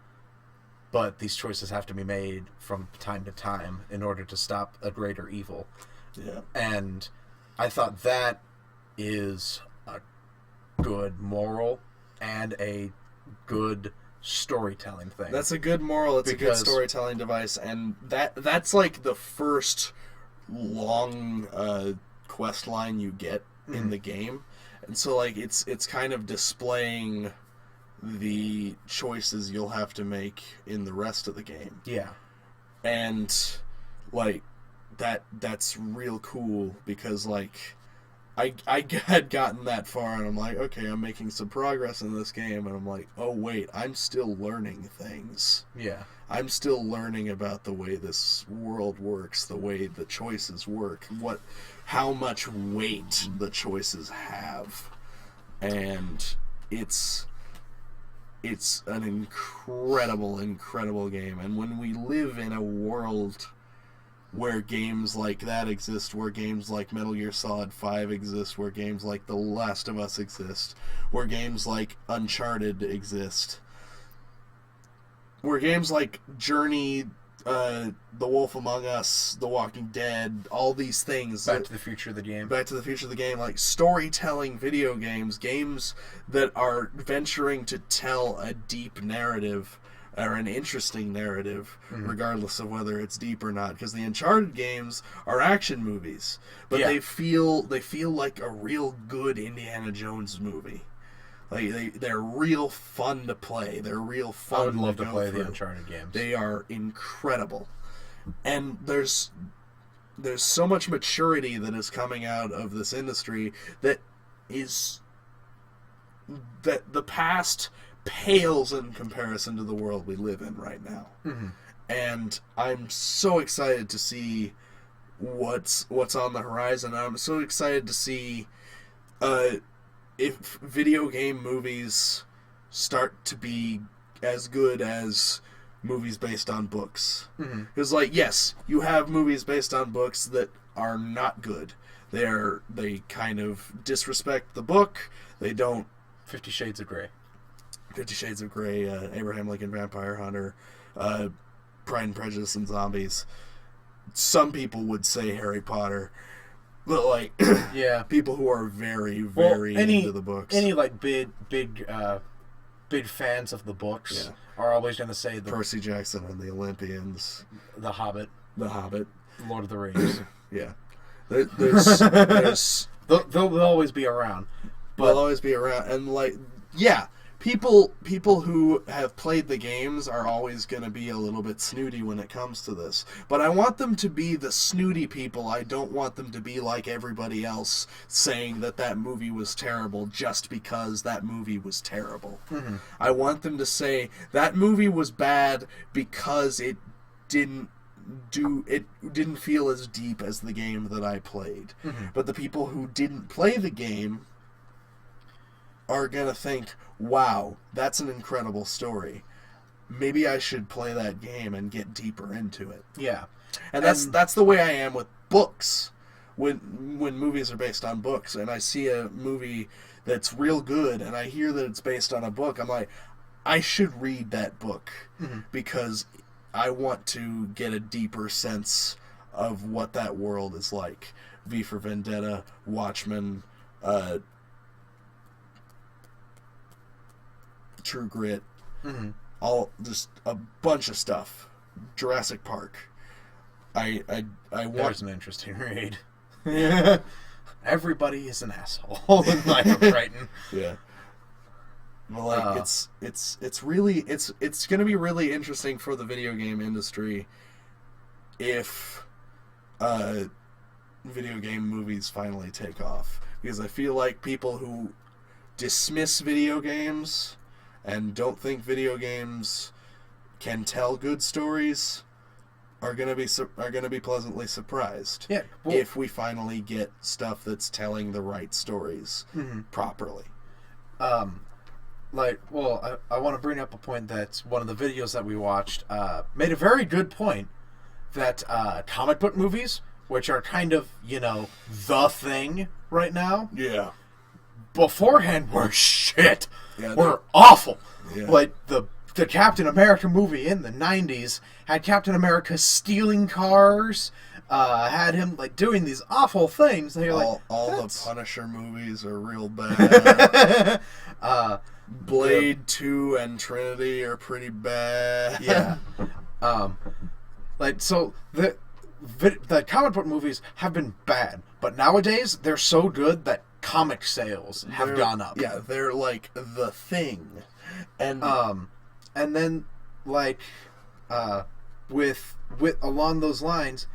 But these choices have to be made from time to time in order to stop a greater evil. Yeah. And I thought that is a good moral and a good storytelling thing. That's a good moral. It's a good storytelling device, and that's like the first long quest line you get in the game, and so, like, it's kind of displaying the choices you'll have to make in the rest of the game. Yeah, and, like, that's real cool because, like, I had gotten that far, and I'm like, okay, I'm making some progress in this game, and I'm like, oh, wait, I'm still learning things. Yeah. I'm still learning about the way this world works, the way the choices work, how much weight the choices have. And it's an incredible, incredible game. And when we live in a world where games like that exist, where games like Metal Gear Solid 5 exist, where games like The Last of Us exist, where games like Uncharted exist, where games like Journey, The Wolf Among Us, The Walking Dead, all these things... Back to the Future of the game. Back to the Future of the game, like storytelling video games, games that are venturing to tell a deep narrative, or an interesting narrative, regardless of whether it's deep or not. Because the Uncharted games are action movies, but they feel like a real good Indiana Jones movie. Like they're real fun to play. They're real fun. I would love to play through. the Uncharted games. They are incredible, and there's so much maturity that is coming out of this industry that the past pales in comparison to the world we live in right now. And I'm so excited to see what's on the horizon. I'm so excited to see if video game movies start to be as good as movies based on books. Mm-hmm. Because, like, yes, you have movies based on books that are not good. They kind of disrespect the book. They don't... 50 Shades of Grey. 50 Shades of Grey, Abraham Lincoln Vampire Hunter, Pride and Prejudice and Zombies. Some people would say Harry Potter. But, like, yeah, people who are very, very into the books. Any, like, big fans of the books are always going to say Percy Jackson and the Olympians. The Hobbit. The Hobbit. Lord of the Rings. Yeah. There's they'll always be around. But they'll always be around. And, like, yeah, people who have played the games are always going to be a little bit snooty when it comes to this. But I want them to be the snooty people. I don't want them to be like everybody else saying that movie was terrible just because that movie was terrible. Mm-hmm. I want them to say that movie was bad because it didn't feel as deep as the game that I played. Mm-hmm. But the people who didn't play the game are going to think, wow, that's an incredible story. Maybe I should play that game and get deeper into it. Yeah. And that's the way I am with books. When movies are based on books and I see a movie that's real good and I hear that it's based on a book, I'm like, I should read that book because I want to get a deeper sense of what that world is like. V for Vendetta, Watchmen, True Grit, all just a bunch of stuff. Jurassic Park. I want. There's an interesting read. Everybody is an asshole in Michael Crichton. Yeah. Well, like it's really going to be really interesting for the video game industry if video game movies finally take off, because I feel like people who dismiss video games and don't think video games can tell good stories are gonna be pleasantly surprised. Yeah, well, if we finally get stuff that's telling the right stories properly. I want to bring up a point that one of the videos that we watched made a very good point that comic book movies, which are kind of, the thing right now, beforehand were shit. Yeah, were awful. Yeah. Like the Captain America movie in the 90s had Captain America stealing cars, had him like doing these awful things. And you're all the Punisher movies are real bad. Blade 2 and Trinity are pretty bad. Yeah. So the comic book movies have been bad, but nowadays they're so good that comic sales have gone up. Yeah, they're like the thing. And then like with along those lines,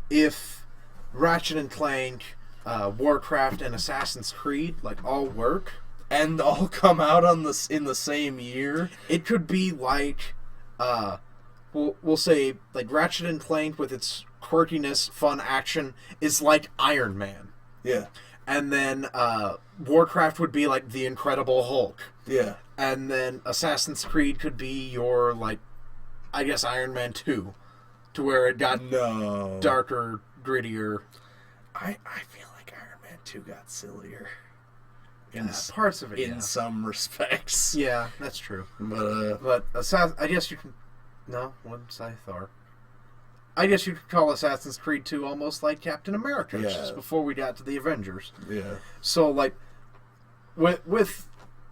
if Ratchet and Clank, Warcraft and Assassin's Creed like all work and all come out in the same year, it could be like we'll say like Ratchet and Clank with its quirkiness, fun action is like Iron Man. Yeah. And then Warcraft would be like the Incredible Hulk. Yeah. And then Assassin's Creed could be your, like, I guess Iron Man 2. To where it got darker, grittier. I feel like Iron Man 2 got sillier. Parts of it, in some respects. Yeah, that's true. But I guess you can... No, what's Thor? I guess you could call Assassin's Creed 2 almost like Captain America, just before we got to the Avengers. Yeah. So like,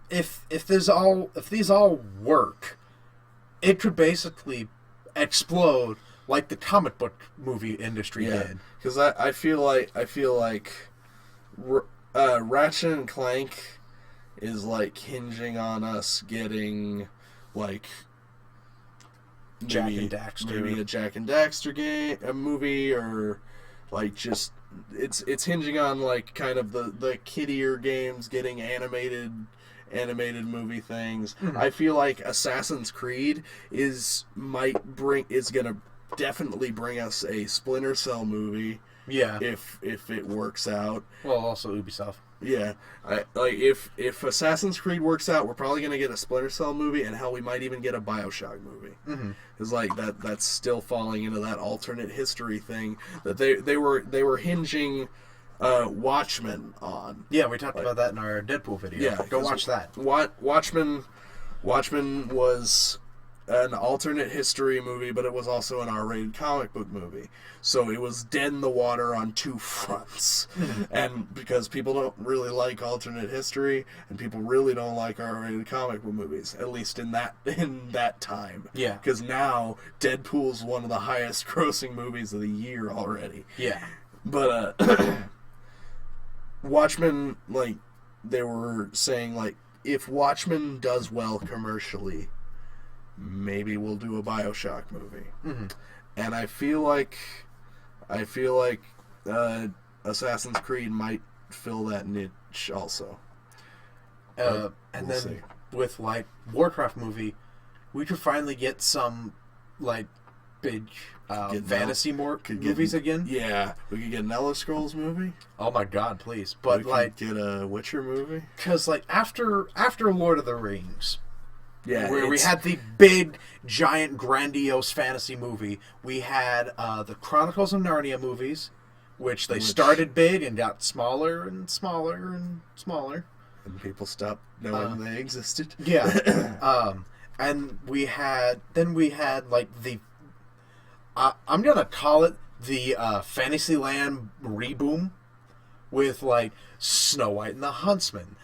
if these all work, it could basically explode like the comic book movie industry did. Because I feel like Ratchet and Clank is like hinging on us getting like. Jack and Daxter. Maybe a Jack and Daxter game, a movie, or like just it's hinging on like kind of the kiddier games getting animated movie things. I feel like Assassin's Creed is gonna definitely bring us a Splinter Cell movie. Yeah. If it works out. Well, also Ubisoft. Yeah, if Assassin's Creed works out, we're probably gonna get a Splinter Cell movie, and hell, we might even get a BioShock movie. It's like that's still falling into that alternate history thing that they were hinging Watchmen on. Yeah, we talked about that in our Deadpool video. Yeah, go watch that. Watchmen was an alternate history movie, but it was also an R-rated comic book movie. So it was dead in the water on two fronts. And because people don't really like alternate history, and people really don't like R-rated comic book movies, at least in that time. Yeah. Because now Deadpool's one of the highest grossing movies of the year already. Yeah. But Watchmen, like, they were saying, like, if Watchmen does well commercially, maybe we'll do a BioShock movie. And I feel like Assassin's Creed might fill that niche also. And then see. With like Warcraft movie, we could finally get some like big fantasy movies again. Yeah, we could get an Elder Scrolls movie. Oh my god, please! But we like get a Witcher movie. Because like after Lord of the Rings. Yeah, where we had the big, giant, grandiose fantasy movie. We had the Chronicles of Narnia movies, which started big and got smaller and smaller and smaller. And people stopped knowing they existed. Yeah. And we had like the, I'm going to call it the Fantasyland reboom with like Snow White and the Huntsman,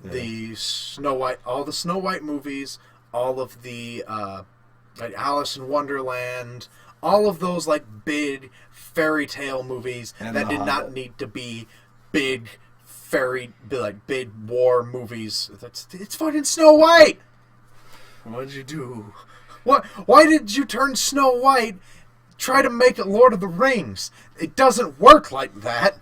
the Snow White, all the Snow White movies, all of the like Alice in Wonderland, all of those like big fairy tale movies and that did not need to be big big war movies. It's fucking Snow White. What'd you do? What? Why did you turn Snow White? Try to make it Lord of the Rings. It doesn't work like that.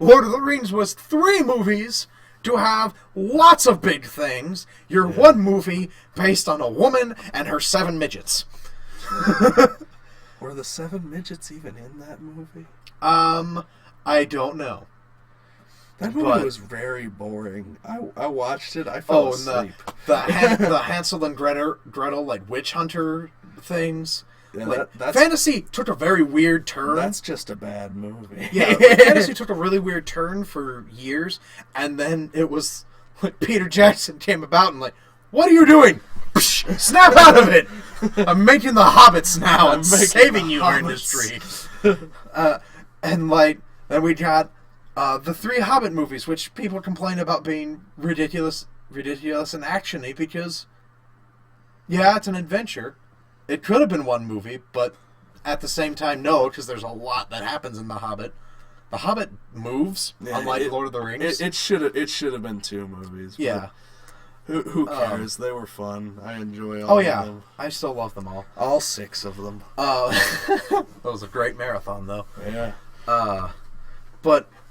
Lord of the Rings was 3 movies to have lots of big things. You're one movie based on a woman and her 7 midgets. Were the 7 midgets even in that movie? I don't know. That movie was very boring. I watched it. I fell asleep. The Hansel and Gretel like witch hunter things. Yeah, like, that's, fantasy took a very weird turn. That's just a bad movie. Yeah, like, fantasy took a really weird turn for years, and then it was like Peter Jackson came about and like, what are you doing? Snap out of it! I'm making the Hobbits now and saving you, our industry. And like, then we got the 3 Hobbit movies, which people complain about being ridiculous and actiony because, yeah, it's an adventure. It could have been one movie, but at the same time, no, because there's a lot that happens in The Hobbit. The Hobbit moves, unlike Lord of the Rings. It should have been 2 movies. Yeah. Who cares? They were fun. I enjoy all of them. I still love them all. All 6 of them. That was a great marathon, though. Yeah.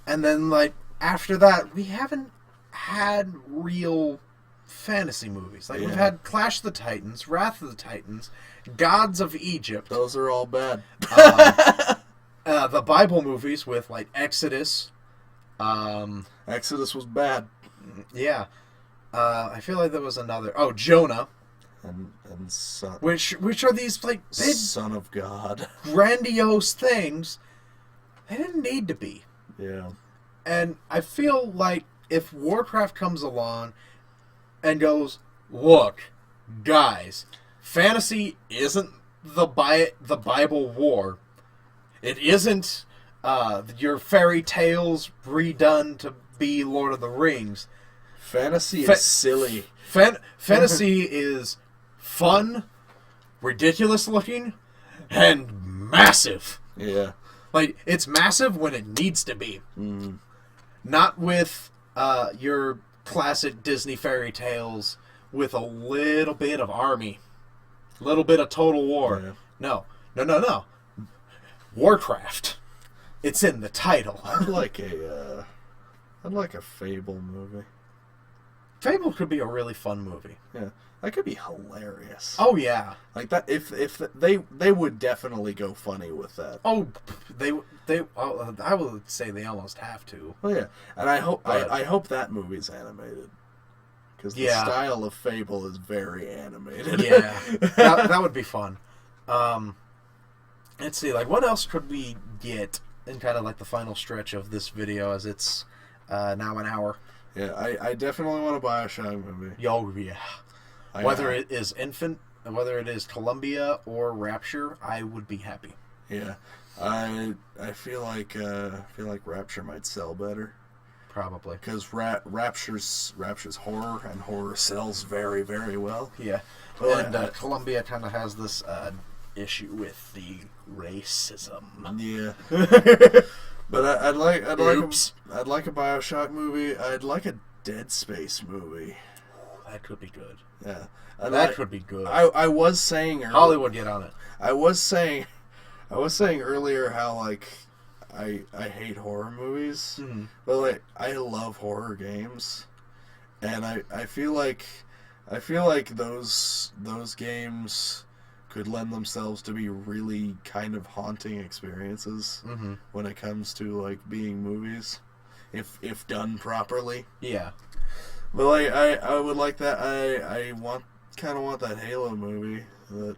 And then, like, after that, we haven't had real fantasy movies. Like, we've had Clash of the Titans, Wrath of the Titans, Gods of Egypt. Those are all bad. The Bible movies with, like, Exodus. Exodus was bad. Yeah. I feel like there was another. Oh, Jonah. And Son. Which are these, like, big... Son of God. Grandiose things. They didn't need to be. Yeah. And I feel like if Warcraft comes along and goes, look, guys, fantasy isn't the Bible war. It isn't your fairy tales redone to be Lord of the Rings. Fantasy is silly. Fantasy is fun, ridiculous looking, and massive. Yeah. Like, it's massive when it needs to be. Mm. Not with your classic Disney fairy tales with a little bit of army. A little bit of Total War. Yeah. No. Warcraft. It's in the title. I'd like a Fable movie. Fable could be a really fun movie. Yeah. That could be hilarious. Oh yeah. Like that, if they would definitely go funny with that. Oh, they. I would say they almost have to. Oh yeah, and I hope that movie's animated because the style of Fable is very animated. Yeah, that would be fun. Let's see, like what else could we get in kind of like the final stretch of this video as it's now an hour. Yeah, I definitely want a BioShock movie. Oh yeah. Whether it is whether it is Columbia or Rapture, I would be happy. Yeah, I feel like Rapture might sell better. Probably because Rapture's horror, and horror sells very, very well. Yeah, well, and Columbia kind of has this issue with the racism. Yeah, but I'd like a BioShock movie. I'd like a Dead Space movie. That could be good. Yeah, that could be good. I was saying earlier, Hollywood, get on it. I was saying earlier how like I hate horror movies, but like I love horror games, and I feel like those games could lend themselves to be really kind of haunting experiences when it comes to like being movies, if done properly. Yeah. But like I would like that. I kind of want that Halo movie. Well,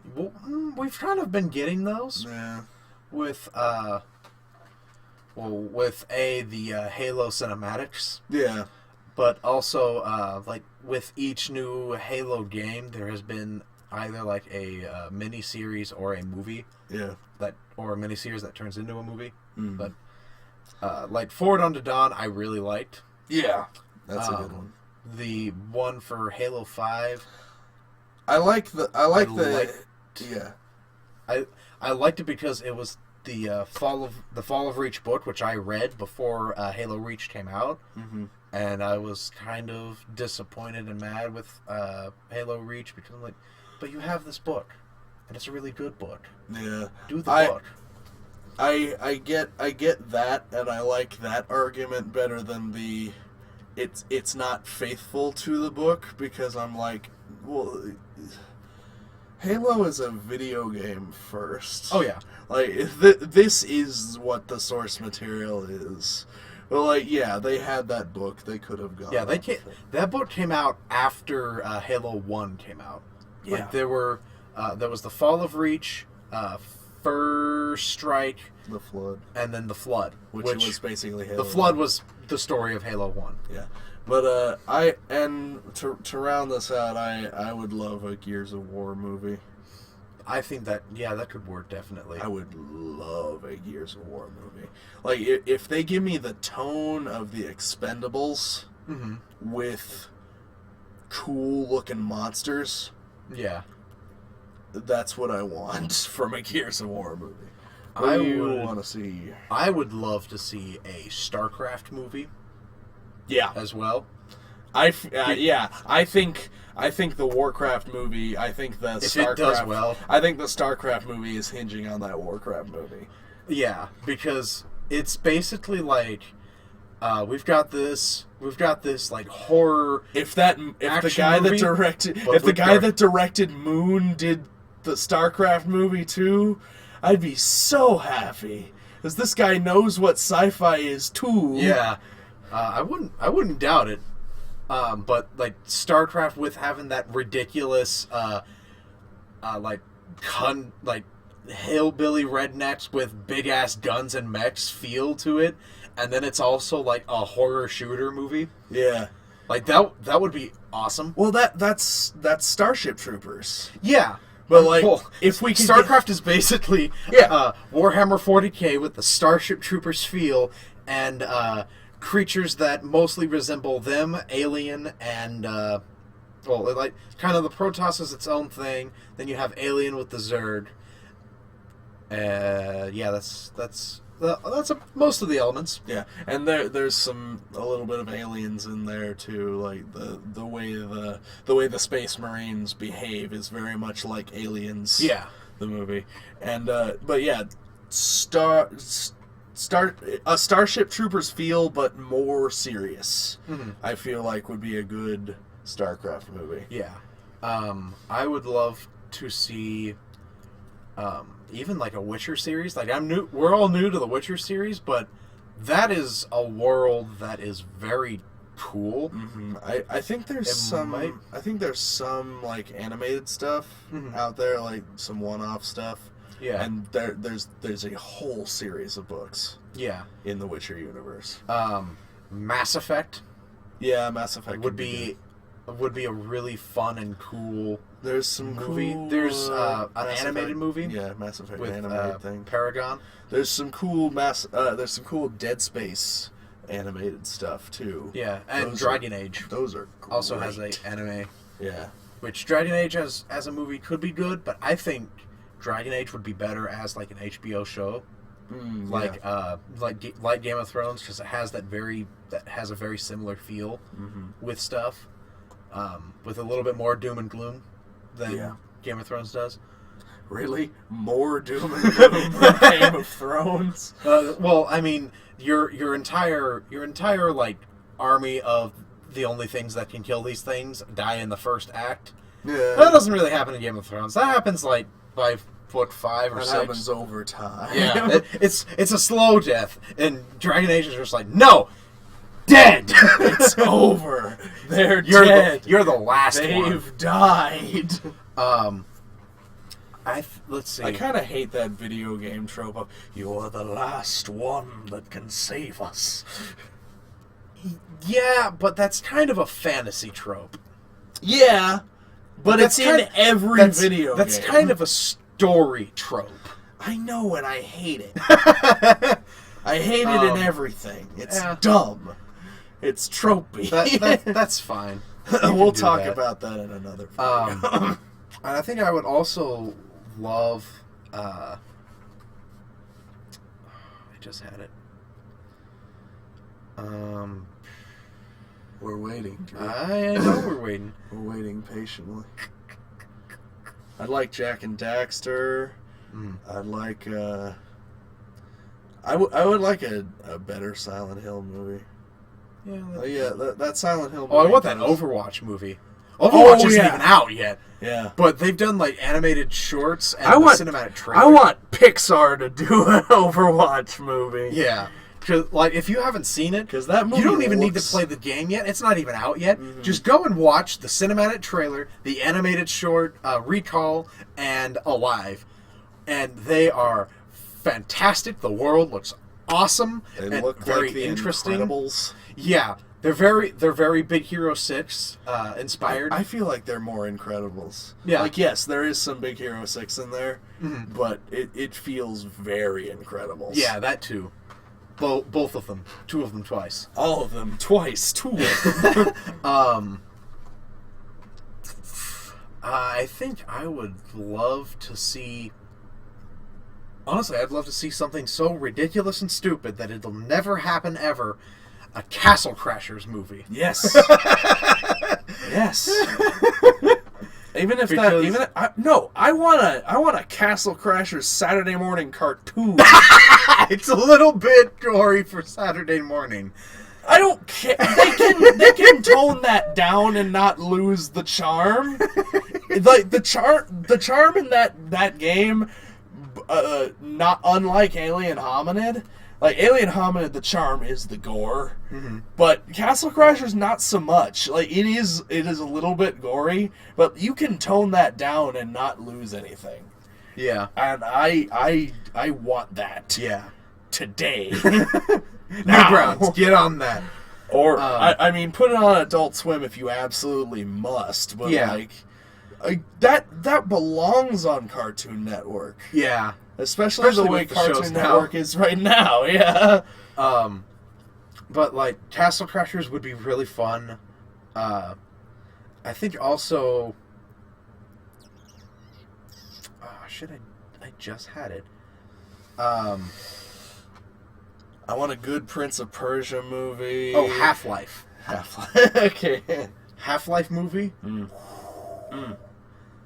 we've kind of been getting those. Yeah. With the Halo cinematics. Yeah. But also like with each new Halo game, there has been either like a mini series or a movie. Yeah. Or a mini series that turns into a movie. But like Forward Unto Dawn, I really liked. Yeah. That's a good one. The one for Halo 5, I liked it because it was the Fall of Reach book, which I read before Halo Reach came out, and I was kind of disappointed and mad with Halo Reach because I'm like, but you have this book, and it's a really good book. Yeah, do the book. I get that, and I like that argument better than the. It's not faithful to the book, because I'm like, well, Halo is a video game first. Oh yeah, like this is what the source material is. Well, like yeah, they had that book. They could have gone. Yeah, that book came out after Halo 1 came out. Yeah, like there was the Fall of Reach, First Strike, the Flood, and then the Flood, which was basically Halo. The Flood was the story of Halo 1. Yeah, but to round this out, I would love a Gears of War movie. I think that could work definitely. I would love a Gears of War movie. Like if they give me the tone of the Expendables with cool looking monsters. Yeah. That's what I want from a Gears of War movie. What do you want to see? I would love to see a StarCraft movie. Yeah, as well. I think the Warcraft movie. I think the StarCraft. It does well. I think the StarCraft movie is hinging on that Warcraft movie. Yeah, because it's basically like we've got this like horror. If the guy that directed Moon did the StarCraft movie too, I'd be so happy, because this guy knows what sci-fi is too. Yeah, I wouldn't doubt it. But like StarCraft with having that ridiculous like hillbilly rednecks with big ass guns and mechs feel to it, and then it's also like a horror shooter movie. Yeah. Like that would be awesome. Well, that's Starship Troopers. Yeah. But like, if we StarCraft is basically Warhammer 40K with the Starship Troopers feel, and creatures that mostly resemble them, alien, and like kind of the Protoss is its own thing. Then you have alien with the Zerg. That's most of the elements. Yeah, and there's a little bit of aliens in there too. Like the way the Space Marines behave is very much like Aliens. Yeah, the movie, and but yeah, a Starship Troopers feel, but more serious. I feel like would be a good StarCraft movie. Yeah, I would love to see even like a Witcher series. Like we're all new to the Witcher series, but that is a world that is very cool. Mm-hmm. I think there's some like animated stuff out there, like some one-off stuff. Yeah, and there's a whole series of books. Yeah, in the Witcher universe. Mass Effect. Yeah, Mass Effect would be a really fun and cool. There's some movie. Cool, there's an animated Effect, movie. Yeah, Mass Effect with animated thing. Paragon. There's some cool there's some cool Dead Space animated stuff too. Yeah, and Dragon Age. Those are great. Also has an anime. Yeah. Which Dragon Age as a movie could be good, but I think Dragon Age would be better as like an HBO show. Like Game of Thrones, because it has a very similar feel with stuff, with a little bit more doom and gloom than Game of Thrones does. Really, more doom and gloom than Game of Thrones? Well, I mean, your entire like army of the only things that can kill these things die in the first act. Yeah, that doesn't really happen in Game of Thrones. That happens like by book 5 or 6. That happens over time. Yeah, it's a slow death, and Dragon Age is just like, no, dead. It's over. You're dead. You're the last one. They've died. Let's see. I kind of hate that video game trope of "you are the last one that can save us." Yeah, but that's kind of a fantasy trope. Yeah, but it's in every video game. That's kind of a story trope. I know, and I hate it. I hate it in everything. It's dumb. It's tropey. That's fine. We'll talk about that in another video. And I think I would also love... I just had it. We're waiting. I know we're waiting. We're waiting patiently. I'd like Jak and Daxter. I'd like... I would like a better Silent Hill movie. Yeah, that Silent Hill movie. Oh, I want that Overwatch movie. Overwatch isn't even out yet. Yeah. But they've done like animated shorts and cinematic trailers. I want Pixar to do an Overwatch movie. Yeah. Cause, like, if you haven't seen it, because that movie you don't even need to play the game yet. It's not even out yet. Just go and watch the cinematic trailer, the animated short, Recall, and Alive. And they are fantastic. The world looks awesome and look very like the interesting. Incredibles. Yeah. They're very Big Hero 6 inspired. I feel like they're more Incredibles. Yeah. Like, yes, there is some Big Hero 6 in there, but it feels very Incredibles. Yeah, that too. Both of them. 2 of them twice. All of them twice. 2 of them. I think I would love to see... Honestly, I'd love to see something so ridiculous and stupid that it'll never happen ever. A Castle Crashers movie. Yes. Yes. Even if Because... I want a Castle Crashers Saturday morning cartoon. It's a little bit gory for Saturday morning. I don't care. They can tone that down and not lose the charm. Like the charm in that game, not unlike Alien Hominid. Like Alien Hominid, the charm is the gore, but Castle Crashers not so much. Like it is a little bit gory, but you can tone that down and not lose anything. Yeah, and I want that. Yeah, today. Newgrounds, get on that. Or I mean, put it on Adult Swim if you absolutely must. But like that belongs on Cartoon Network. Yeah. Especially the way Cartoon Network is right now, yeah. But, like, Castle Crashers would be really fun. I think also... I just had it. I want a good Prince of Persia movie. Oh, Half-Life. Half-Life. Okay. Half-Life movie?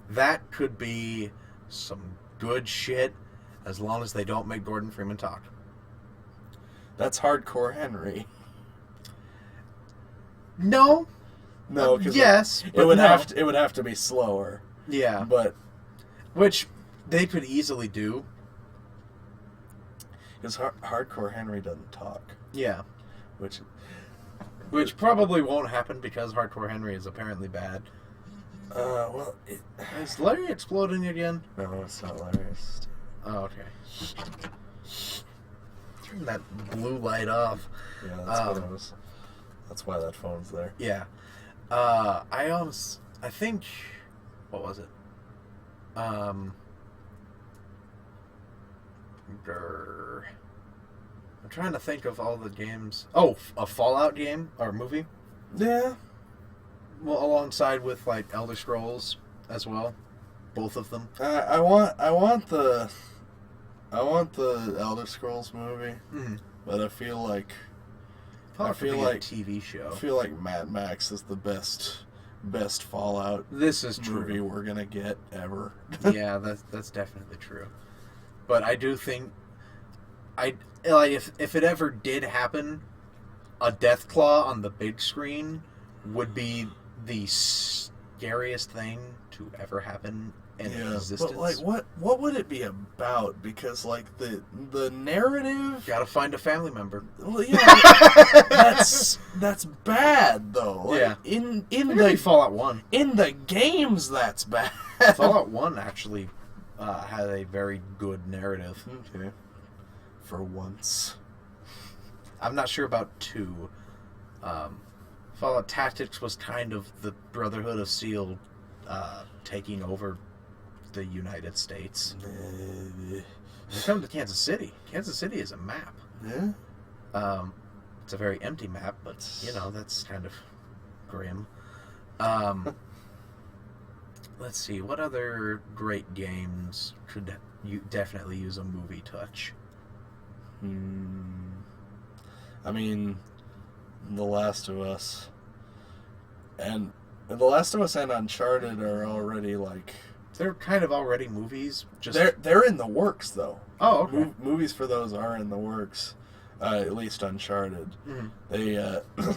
That could be some good shit. As long as they don't make Gordon Freeman talk. That's Hardcore Henry. No. No, because yes, it would have to be slower. Yeah, but which they could easily do. Because Hardcore Henry doesn't talk. Yeah, which probably won't happen because Hardcore Henry is apparently bad. Well, is Larry exploding again? No, it's not Larry. Oh, okay. Turn that blue light off. Yeah, that's what it was. That's why that phone's there. Yeah. I think, what was it? I'm trying to think of all the games. Oh, a Fallout game or movie? Yeah. Well, alongside with like Elder Scrolls as well, both of them. I want the Elder Scrolls movie, but I feel like a TV show. I feel like Mad Max is the best Fallout. This is movie true. We're gonna get ever. Yeah, that's definitely true. But I do think if it ever did happen, a Deathclaw on the big screen would be the scariest thing to ever happen in existence. But like, what would it be about? Because like the narrative, gotta find a family member. Well, yeah, that's bad though. Like, yeah, in the Fallout 1, in the games, that's bad. Fallout 1 actually had a very good narrative. Okay, for once. I'm not sure about 2. Fallout Tactics was kind of the Brotherhood of Steel taking over the United States. When it comes to Kansas City is a map. Yeah. It's a very empty map, but that's kind of grim. Let's see, what other great games could you definitely use a movie touch? I mean, The Last of Us and Uncharted are already like, they're kind of already movies. Just they're in the works though. Oh, okay. Movies for those are in the works. At least Uncharted. Mm-hmm.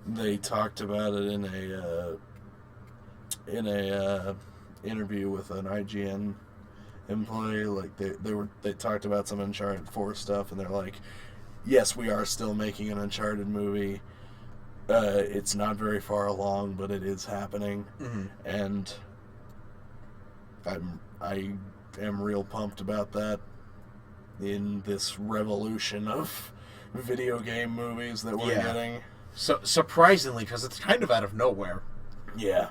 They talked about it in a interview with an IGN employee. Like they talked about some Uncharted 4 stuff, and they're like, yes, we are still making an Uncharted movie. It's not very far along, but it is happening, and I am real pumped about that. In this revolution of video game movies that we're getting, so surprisingly, because it's kind of out of nowhere. Yeah.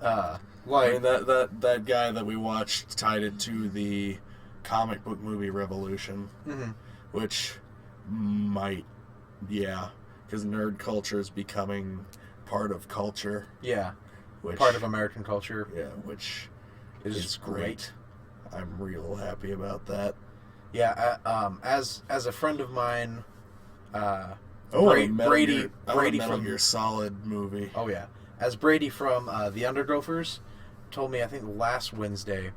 I mean, that guy that we watched tied it to the comic book movie revolution, which might, because nerd culture is becoming part of culture. Yeah, part of American culture. Yeah, which is great. I'm real happy about that. Yeah, as a friend of mine, Brady from your Solid movie. Oh yeah, as Brady from the Undergophers told me, I think last Wednesday,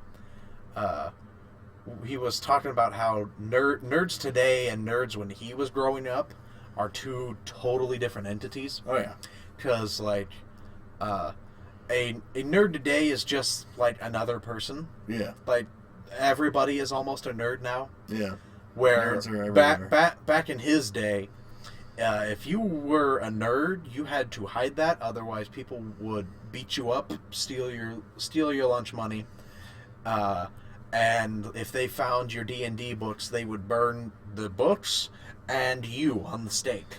he was talking about how nerds today and nerds when he was growing up are two totally different entities. Oh yeah, because like a nerd today is just like another person. Yeah, like everybody is almost a nerd now. Yeah, where nerds are everywhere. back in his day, if you were a nerd, you had to hide that. Otherwise, people would beat you up, steal your lunch money, and if they found your D&D books, they would burn the books and you on the stake,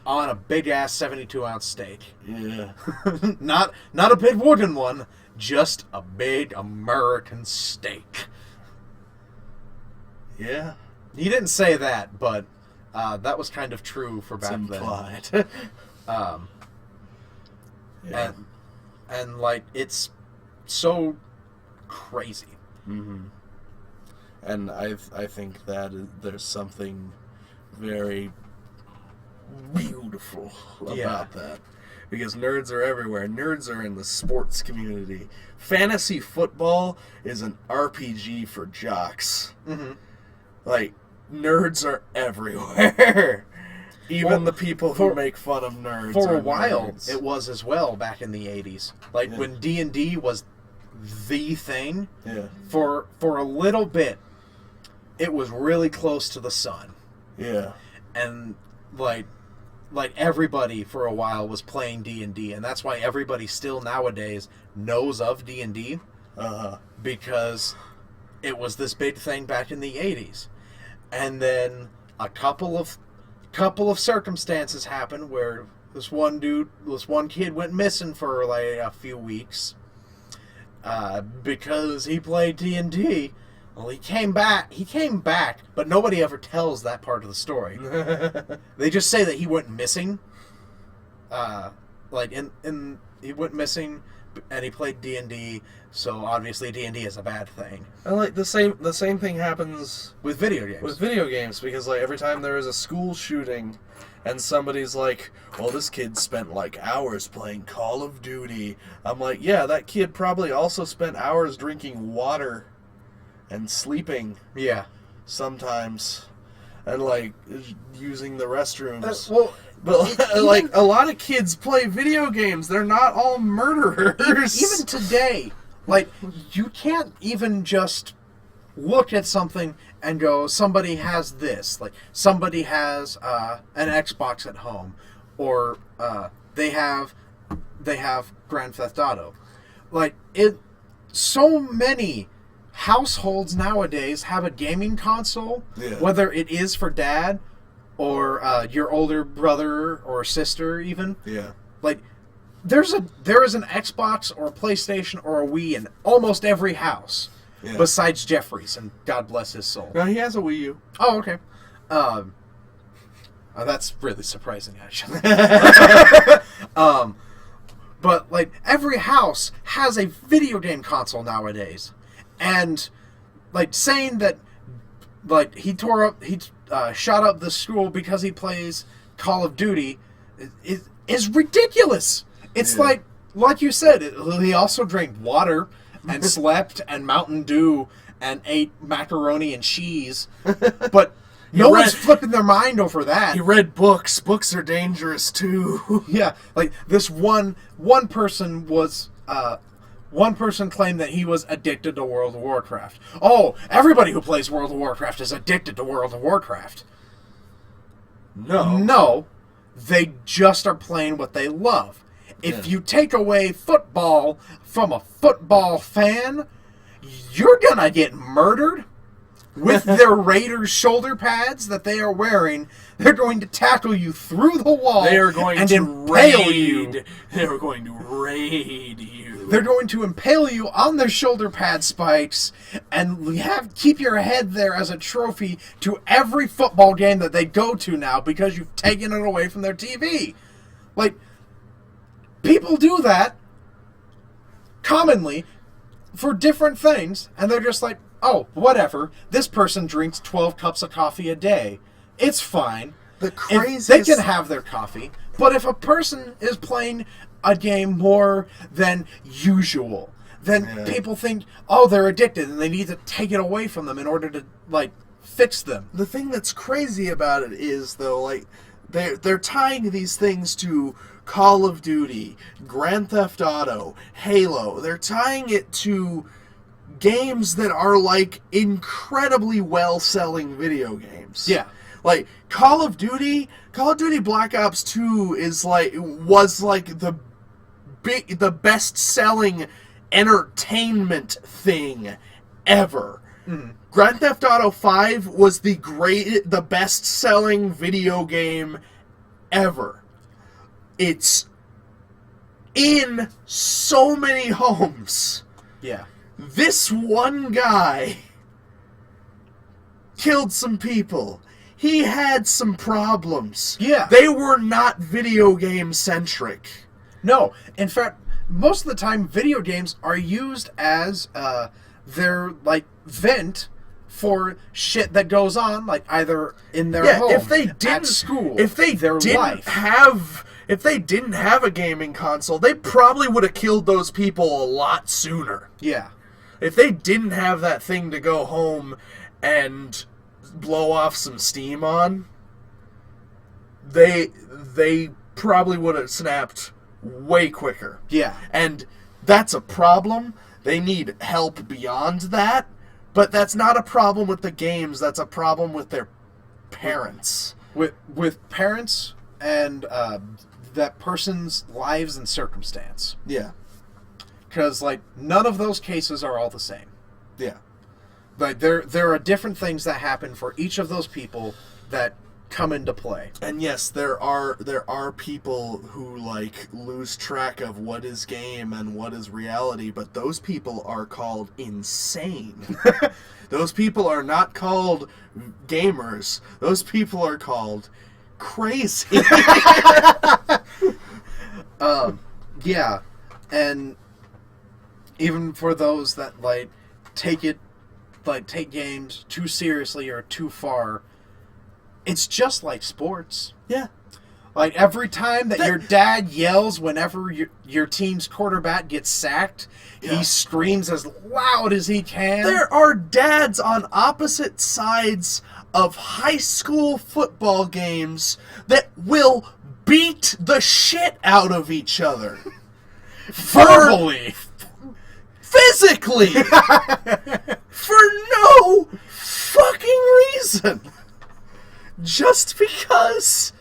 on a big ass 72-ounce stake. Yeah, not a big wooden one, just a big American stake. Yeah, he didn't say that, but that was kind of true for back then. Yeah. And like it's so crazy. Mm-hmm. And I think that there's something very beautiful about that. Because nerds are everywhere. Nerds are in the sports community. Fantasy football is an RPG for jocks. Mm-hmm. Like, nerds are everywhere. Even the people who make fun of nerds. For a while, nerds. it was as well back in the 80s. Like, when D&D was the thing, for a little bit, it was really close to the sun. Yeah. And, like everybody for a while was playing D&D, and that's why everybody still nowadays knows of D&D, because it was this big thing back in the 80s. And then a couple of circumstances happened where this one kid went missing for like a few weeks because he played D&D. Well, he came back, but nobody ever tells that part of the story. They just say that he went missing. He went missing and he played D&D, so obviously D&D is a bad thing. And like the same thing happens with video games. With video games, because like every time there is a school shooting and somebody's like, well, this kid spent like hours playing Call of Duty. I'm like, yeah, that kid probably also spent hours drinking water and sleeping. Yeah. Sometimes. And like using the restrooms. But like a lot of kids play video games. They're not all murderers. Even today, like, you can't even just look at something and go, somebody has this. Like, somebody has an Xbox at home, or they have Grand Theft Auto. Like, so many households nowadays have a gaming console, whether it is for dad or your older brother or sister, even. Yeah. Like, there is an Xbox or a PlayStation or a Wii in almost every house, besides Jeffrey's, and God bless his soul. No, he has a Wii U. Oh, okay. That's really surprising, actually. But like every house has a video game console nowadays, and like saying that, like he shot up the school because he plays Call of Duty is ridiculous. It's like you said, he also drank water and slept and Mountain Dew and ate macaroni and cheese, but no one's flipping their mind over that. He read books. Books are dangerous too. Yeah, like this one person was. One person claimed that he was addicted to World of Warcraft. Oh, everybody who plays World of Warcraft is addicted to World of Warcraft. No, they just are playing what they love. If you take away football from a football fan, you're gonna get murdered. With their Raiders shoulder pads that they are wearing, they're going to tackle you through the wall. They are going to impale you. They are going to raid you. They're going to impale you on their shoulder pad spikes and keep your head there as a trophy to every football game that they go to now because you've taken it away from their TV. Like, people do that commonly for different things, and they're just like, oh, whatever. This person drinks 12 cups of coffee a day. It's fine. The craziest... They can have their coffee. But if a person is playing a game more than usual, then people think, oh, they're addicted, and they need to take it away from them in order to, like, fix them. The thing that's crazy about it is, though, like, they're tying these things to Call of Duty, Grand Theft Auto, Halo. They're tying it to games that are like incredibly well-selling video games. Yeah. Like Call of Duty Black Ops 2 was like the best-selling entertainment thing ever. Mm. Grand Theft Auto 5 was the best-selling video game ever. It's in so many homes. Yeah. This one guy killed some people. He had some problems. Yeah. They were not video game centric. No. In fact, most of the time, video games are used as their, like, vent for shit that goes on, like, either in their home, at school, If they didn't have a gaming console, they probably would have killed those people a lot sooner. Yeah. If they didn't have that thing to go home and blow off some steam on, they probably would have snapped way quicker. Yeah. And that's a problem. They need help beyond that. But that's not a problem with the games. That's a problem with their parents. With parents and that person's lives and circumstance. Yeah. Because, like, none of those cases are all the same. Yeah. Like, there are different things that happen for each of those people that come into play. And yes, there are people who, like, lose track of what is game and what is reality, but those people are called insane. Those people are not called gamers. Those people are called crazy. Yeah. And even for those that, like, take games too seriously or too far, it's just like sports. Yeah. Like, every time that your dad yells whenever your team's quarterback gets sacked, he screams as loud as he can. There are dads on opposite sides of high school football games that will beat the shit out of each other. Verbally. Physically. For no fucking reason. Just because.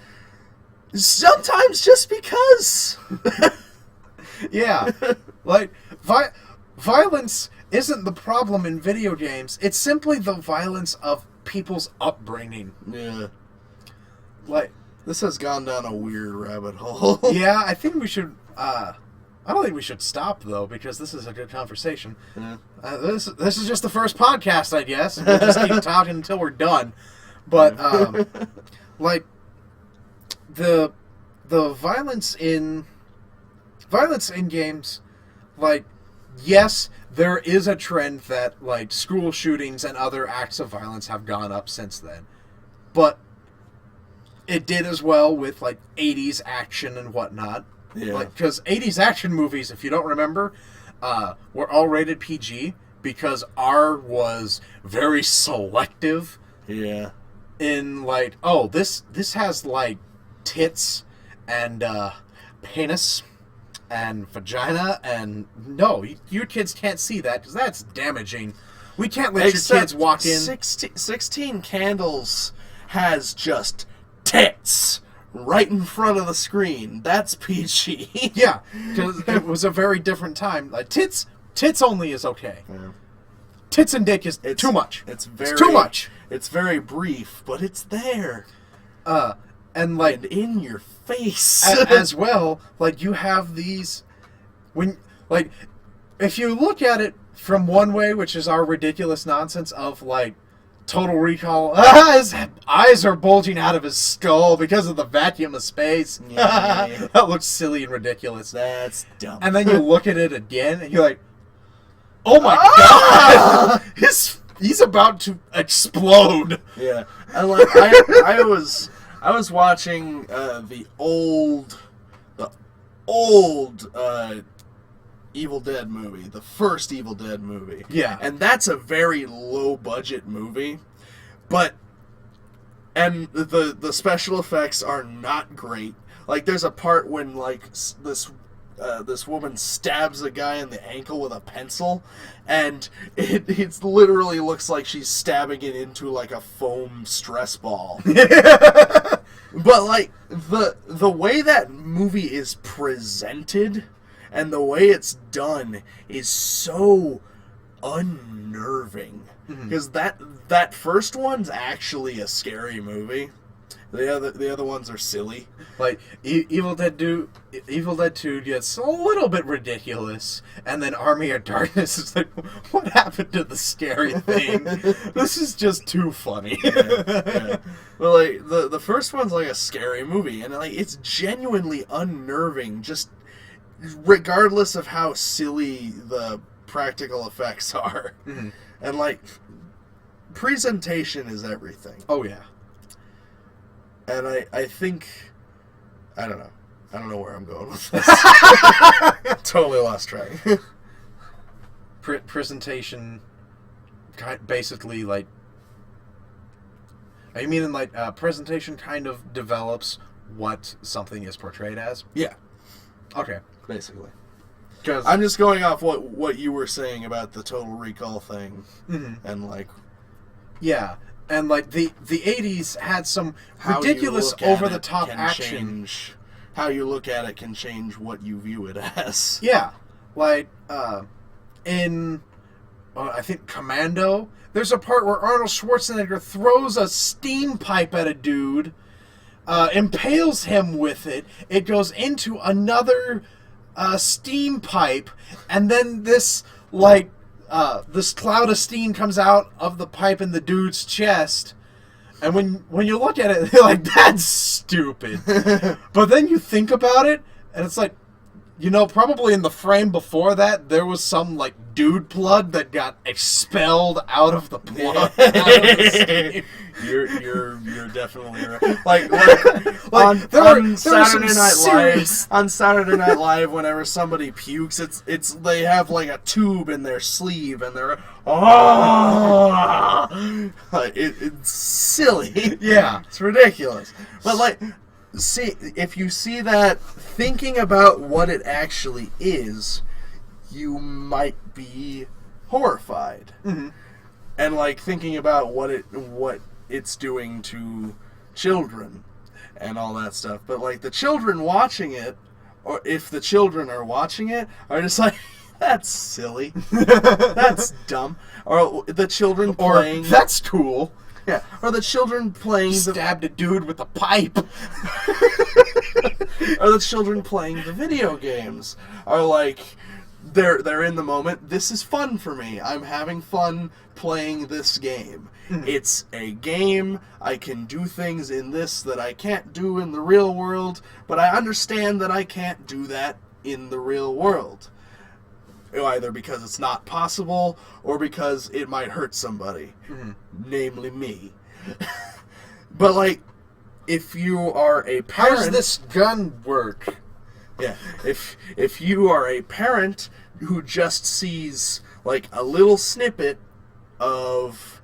Sometimes just because. Yeah. Like, violence isn't the problem in video games. It's simply the violence of people's upbringing. Yeah. Like, this has gone down a weird rabbit hole. Yeah, I think we should, I don't think we should stop, though, because this is a good conversation. Yeah. This is just the first podcast, I guess. We'll just keep talking until we're done. But, like, the violence in games, like, yes, there is a trend that, like, school shootings and other acts of violence have gone up since then. But it did as well with, like, 80s action and whatnot. Yeah. Like, because 80s action movies, if you don't remember, were all rated PG because R was very selective. Yeah. In, like, oh, this has, like, tits and penis and vagina, and no, you kids can't see that because that's damaging. We can't let your kids walk in. 16 Candles has just tits right in front of the screen. That's PG. Yeah, because it was a very different time. Like, tits only is okay. Yeah. Tits and dick is too much. It's too much. It's very brief, but it's there. And, like, and in your face. As well, like, you have these, when, like, if you look at it from one way, which is our ridiculous nonsense of, like, Total Recall, his eyes are bulging out of his skull because of the vacuum of space. Yeah. That looks silly and ridiculous. That's dumb. And then you look at it again, and you're like, oh my god! He's about to explode. Yeah. And, like, I was watching the old Evil Dead movie, the first Evil Dead movie. Yeah. And that's a very low budget movie, and the special effects are not great. Like, there's a part when, like, this woman stabs a guy in the ankle with a pencil, and it literally looks like she's stabbing it into, like, a foam stress ball. But, like, the way that movie is presented and the way it's done is so unnerving. Because that first one's actually a scary movie. The other ones are silly. Like, Evil Dead 2 gets a little bit ridiculous, and then Army of Darkness is like, what happened to the scary thing? This is just too funny. Yeah. Well, like, the first one's like a scary movie, and, like, it's genuinely unnerving, just regardless of how silly the practical effects are. Mm-hmm. And, like, presentation is everything. Oh, yeah. And I think, I don't know where I'm going with this. Totally lost track. Presentation, basically, like, I mean, like, presentation kind of develops what something is portrayed as. Yeah, Okay. basically. 'Cause I'm just going off what you were saying about the Total Recall thing, and like, yeah, and like the 80s had some how ridiculous over the top action. How you look at it can change what you view it as. Yeah, like in I think Commando, there's a part where Arnold Schwarzenegger throws a steam pipe at a dude, impales him with it. It goes into another steam pipe, and then this this cloud of steam comes out of the pipe in the dude's chest. And when you look at it, you're like, that's stupid. But then you think about it, and it's like, probably in the frame before that, there was some, like, dude plug that got expelled out of the plug. You're definitely right. Like on Saturday Night Live, whenever somebody pukes, it's they have like a tube in their sleeve, and they're it's silly. Yeah, it's ridiculous. But like, see, if you see that, thinking about what it actually is, you might be horrified. Mm-hmm. And like thinking about what it's doing to children and all that stuff. But like the children watching it, or if the children are watching it, are just like, that's silly. That's dumb. Or the children playing... Or, that's cool. Yeah. Or the children playing... Stabbed a dude with a pipe. Or the children playing the video games are like... They're in the moment. This is fun for me. I'm having fun playing this game. It's a game. I can do things in this that I can't do in the real world, but I understand that I can't do that in the real world. Either because it's not possible, or because it might hurt somebody. Namely me. But like, if you are a parent... How does this gun work? Yeah, if you are a parent who just sees like a little snippet of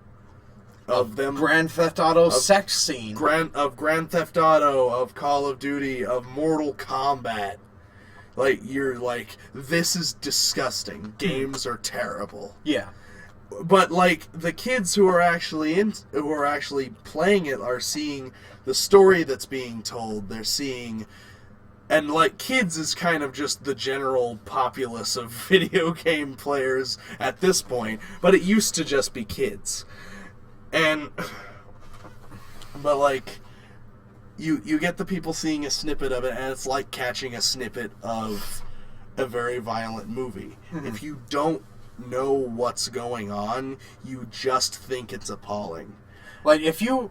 them Grand Theft Auto sex scene, Grand Theft Auto, of Call of Duty, of Mortal Kombat, like you're like, this is disgusting. Games are terrible. Yeah. But like the kids who are actually playing it are seeing the story that's being told. They're seeing. And, like, kids is kind of just the general populace of video game players at this point. But it used to just be kids. But, like, you get the people seeing a snippet of it, and it's like catching a snippet of a very violent movie. If you don't know what's going on, you just think it's appalling. Like, if you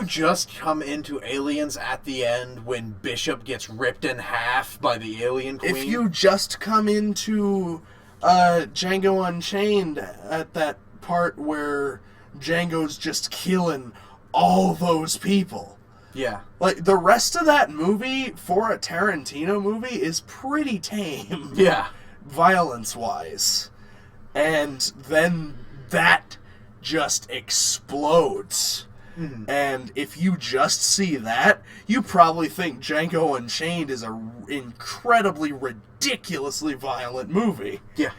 just come into Aliens at the end when Bishop gets ripped in half by the alien queen... If you just come into Django Unchained at that part where Django's just killing all those people... Yeah. Like, the rest of that movie, for a Tarantino movie, is pretty tame. Yeah. Violence-wise. And then that... just explodes. And if you just see that, you probably think Django Unchained is an incredibly, ridiculously violent movie. Yeah.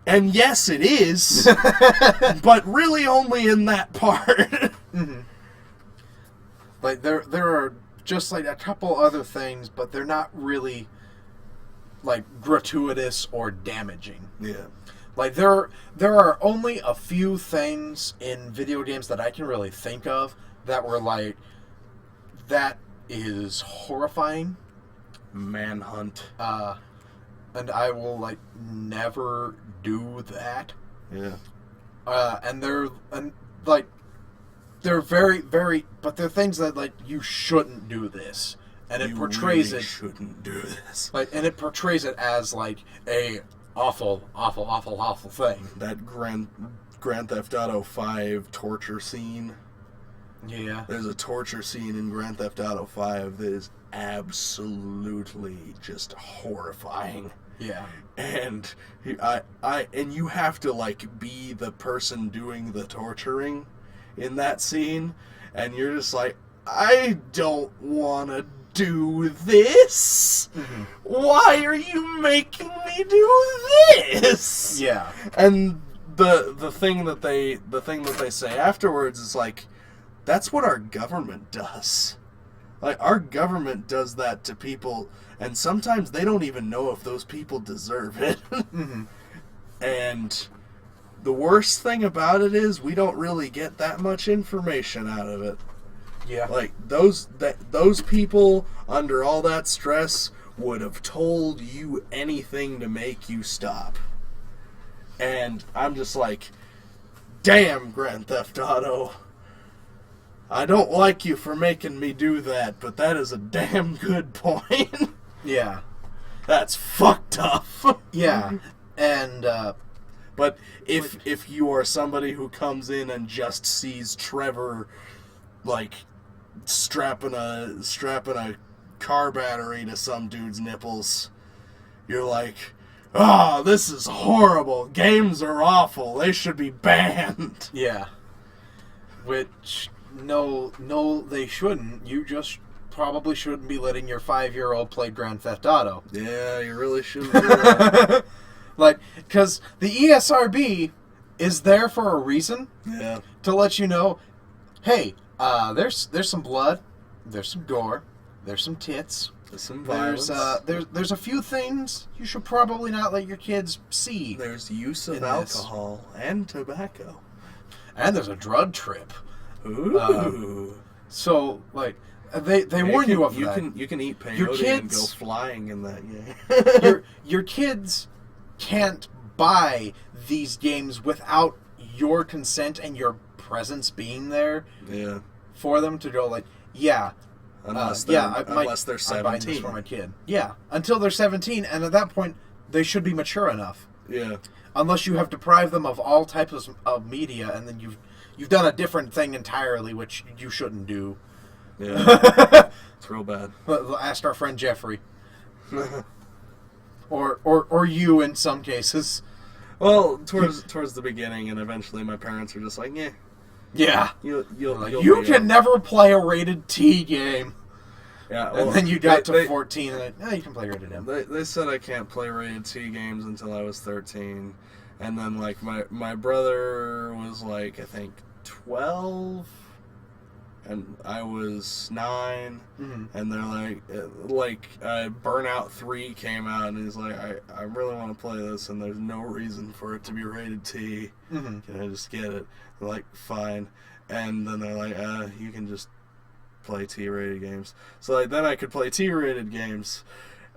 And yes, it is, but really only in that part. Like, there are just, like, a couple other things, but they're not really, like, gratuitous or damaging. Yeah. Like, there are only a few things in video games that I can really think of that were like, that is horrifying. Manhunt. And I will, like, never do that. Yeah. And they're very, very, but they're things that, like, you shouldn't do this. And it portrays really shouldn't do this. Like, and it portrays it as, like, a awful thing. That Grand Theft Auto 5 torture scene. Yeah. There's a torture scene in Grand Theft Auto 5 that is absolutely just horrifying. Yeah. And and you have to, like, be the person doing the torturing in that scene, and you're just like, I don't want to do this. Mm-hmm. Why are you making me do this? Yeah. And the thing that they say afterwards is like, that's what our government does. Like, our government does that to people, and sometimes they don't even know if those people deserve it. Mm-hmm. And the worst thing about it is we don't really get that much information out of it. Yeah. Like, those people under all that stress would have told you anything to make you stop. And I'm just like, damn, Grand Theft Auto. I don't like you for making me do that, but that is a damn good point. Yeah. That's fucked up. Yeah. And, but if you are somebody who comes in and just sees Trevor, like, strapping a car battery to some dude's nipples, you're like, oh, this is horrible. Games are awful. They should be banned. yeah. Which, no, they shouldn't. You just probably shouldn't be letting your 5-year-old play Grand Theft Auto. Yeah, you really shouldn't do that. Like, because the ESRB is there for a reason. Yeah. To let you know, hey, there's some blood, there's some gore, there's some tits, There's some violence. there's a few things you should probably not let your kids see. There's use of in alcohol and tobacco. And there's a drug trip. Ooh. So, like, they warn you of that. You can eat Your peyote and kids- go flying in that game. your kids can't buy these games without your consent and your presence being there Yeah. for them to go like, yeah, Unless they're unless they're I'm buying this 17. for my kid. Yeah, until they're 17, and at that point, they should be mature enough. Yeah. Unless you have deprived them of all types of media, and then you've done a different thing entirely, which you shouldn't do. Yeah. It's real bad. Ask our friend Jeffrey, or you in some cases. Well, towards the beginning, and eventually my parents were just like, yeah. Yeah, You'll you be can never play a rated T game. Yeah, well, And then you got to 14, and you can play rated M. They said I can't play rated T games until I was 13. And then, like, my brother was, like, I think 12, and I was 9. Mm-hmm. And they're like Burnout 3 came out, and he's like, I really want to play this, and there's no reason for it to be rated T. Mm-hmm. Can I just get it? They're like, fine. And then they're like, you can just play T-rated games. So, like, then I could play T-rated games.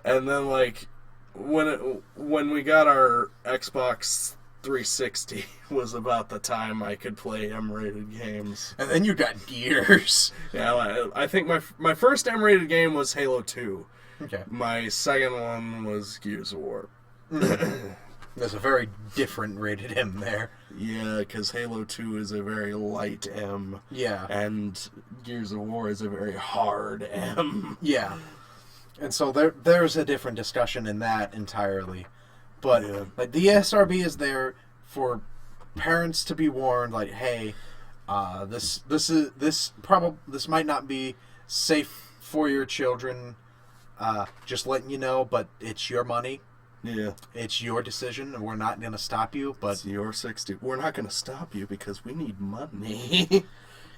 And then, like, when we got our Xbox 360 was about the time I could play M-rated games. And then you got Gears. Yeah, I think my first M-rated game was Halo 2. Okay. My second one was Gears of War. There's a very different rated M there. Yeah, because Halo 2 is a very light M. Yeah. And Gears of War is a very hard M. Yeah. And so there's a different discussion in that entirely. But Yeah. like the SRB is there for parents to be warned, like, hey, this might not be safe for your children. Just letting you know, but it's your money. Yeah. It's your decision, and we're not going to stop you. But It's your 60. We're not going to stop you because we need money.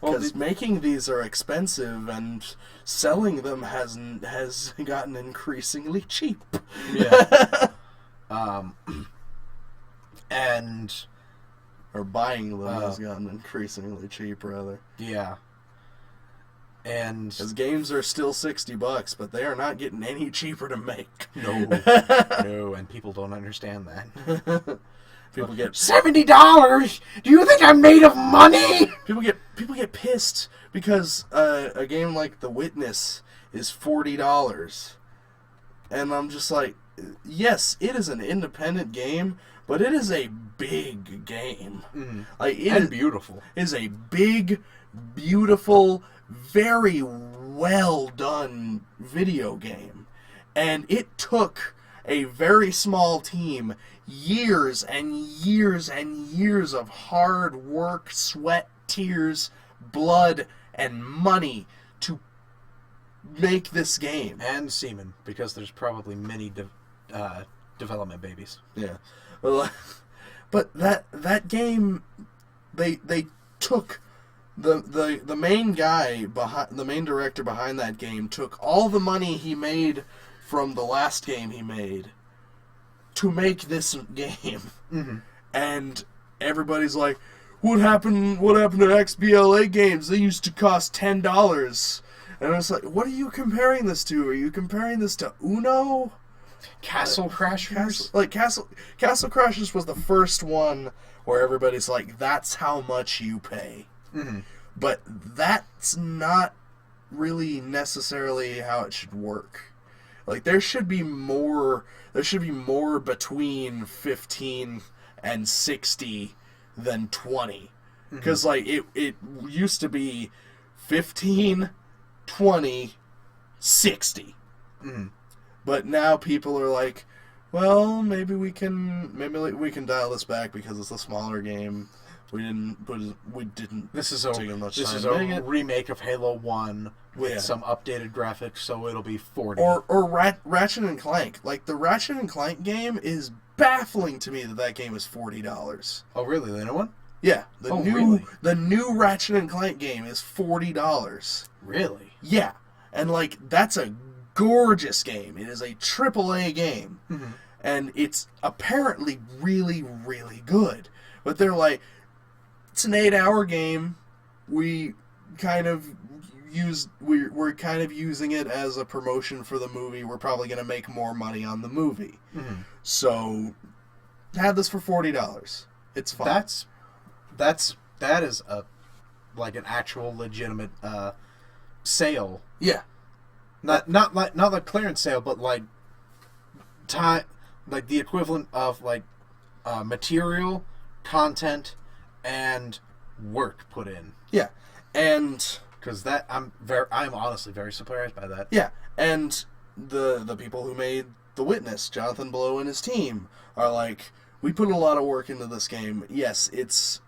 Well, Because making these are expensive, and selling them has gotten increasingly cheap. yeah. And Or buying them has gotten increasingly cheap, rather. yeah. And Because games are still $60, but they are not getting any cheaper to make. no, and people don't understand that. People get $70? Do you think I'm made of money? people get pissed because a game like The Witness is $40, and I'm just like, yes, it is an independent game, but it is a big game. Mm. Like And beautiful. It is a big, beautiful, very well done video game, and it took a very small team years and years and years of hard work, sweat, tears, blood, and money to make this game. And semen, because there's probably many development babies. Yeah. Well, but that game, they took the main guy behind, the main director behind that game took all the money he made from the last game he made to make this game. Mm-hmm. And everybody's like, what happened to XBLA games? They used to cost $10. And I was like, what are you comparing this to? Are you comparing this to Uno? Castle Crashers? Castle Crashers was the first one where everybody's like, that's how much you pay. Mm-hmm. But that's not really necessarily how it should work. Like, there should be more between 15 and 60 than 20. Because, like, it used to be 15, 20, 60. Mm-hmm. But now people are like, well, maybe we can dial this back because it's a smaller game. We didn't. This is take much time a to make it. remake of Halo 1 with some updated graphics, so it'll be 40. Or Ratchet and Clank. Like, the Ratchet and Clank game is baffling to me that game is $40. Oh, really? The new one? Yeah, really? The new Ratchet and Clank game is $40. Really? Yeah, and like that's a gorgeous game. It is a AAA game, and it's apparently really, really good. But they're like, it's an 8-hour game. We're kind of using it as a promotion for the movie. We're probably going to make more money on the movie. Mm-hmm. So, have this for $40. It's fine. That is an actual legitimate sale. Yeah. Not like clearance sale, but like the equivalent of like material, content, and work put in. Yeah, and because I'm honestly very surprised by that. Yeah, and the people who made The Witness, Jonathan Blow and his team, are like, we put a lot of work into this game. Yes, it's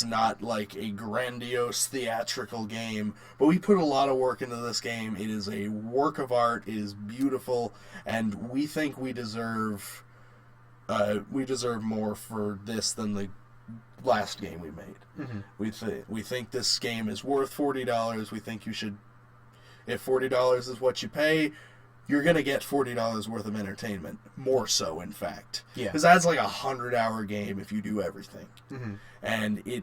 not like a grandiose theatrical game, but we put a lot of work into this game. It is a work of art. It is beautiful, and we think we deserve more for this than the last game we made. Mm-hmm. We think this game is worth $40. We think you should, if $40 is what you pay, you're gonna get $40 worth of entertainment. More so, in fact. Yeah. Because that's like a 100-hour game if you do everything. Mm-hmm. And it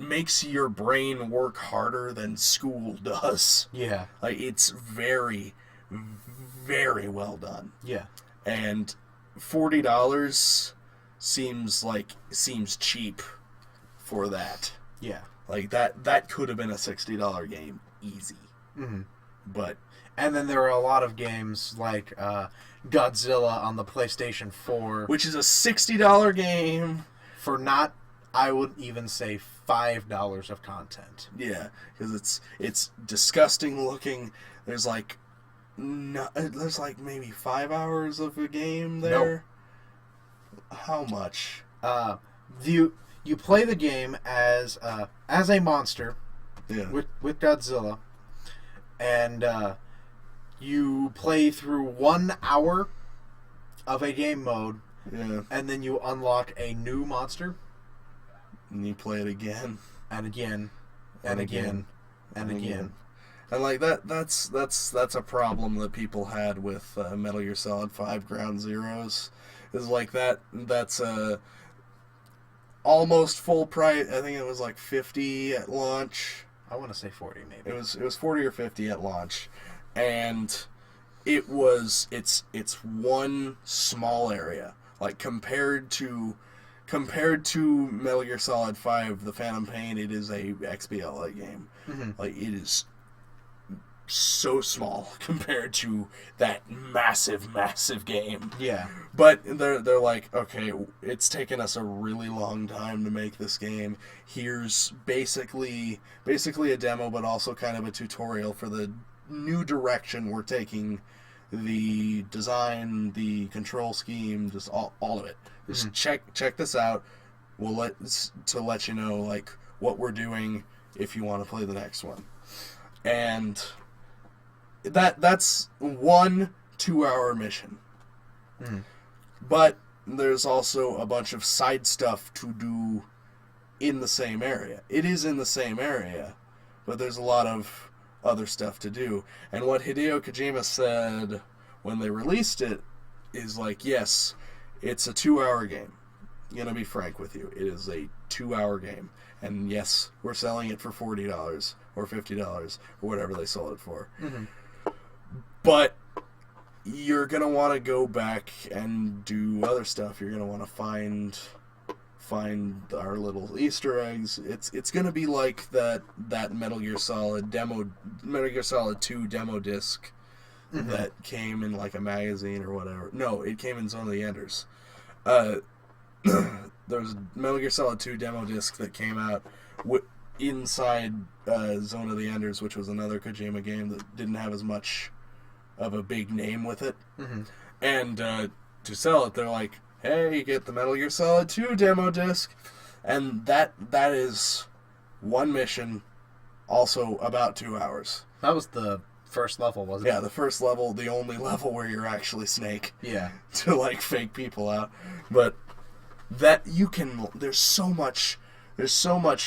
makes your brain work harder than school does. Yeah. Like, it's very, very well done. Yeah. And $40 seems cheap for that. Yeah. Like, that could have been a $60 game easy. Mm-hmm. But and then there are a lot of games like Godzilla on the PlayStation 4, which is a $60 game for not, I would even say, $5 of content. Yeah, because it's disgusting looking. There's like maybe 5 hours of a game there. Nope. How much? You play the game as a monster. Yeah. With Godzilla, and you play through 1 hour of a game mode. Yeah. And then you unlock a new monster. And you play it again. And again. And again. And again. And like that's a problem that people had with Metal Gear Solid 5 Ground Zeroes. Is like that's almost full price. I think it was like $50 at launch. I want to say 40 maybe. It was 40 or 50 at launch. And it's one small area. Like compared to Metal Gear Solid 5 The Phantom Pain, it is a XBLA game. Mm-hmm. Like, it is so small compared to that massive game. Yeah. But they're like, okay, it's taken us a really long time to make this game. Here's basically a demo, but also kind of a tutorial for the new direction we're taking the design, the control scheme, just all of it. Just check this out. We'll let you know like what we're doing if you want to play the next one. And that's one 2-hour mission. Mm. But there's also a bunch of side stuff to do in the same area. It is in the same area, but there's a lot of other stuff to do. And what Hideo Kojima said when they released it is like, yes, it's a 2-hour game. I'm gonna be frank with you. It is a 2-hour game. And yes, we're selling it for $40 or $50 or whatever they sold it for. Mm-hmm. But you're going to want to go back and do other stuff. You're going to want to find our little Easter eggs. It's going to be like that Metal Gear Solid 2 demo disc Mm-hmm. that came in like a magazine or whatever. No, it came in Zone of the Enders. There was a Metal Gear Solid 2 demo disc that came out inside Zone of the Enders, which was another Kojima game that didn't have as much of a big name with it. Mm-hmm. And to sell it, they're like, hey, you get the Metal Gear Solid 2 demo disc. And that is one mission, also about 2 hours. That was the first level, wasn't it? Yeah, the first level, the only level where you're actually Snake. Yeah. To, like, fake people out. But that you can... There's so much,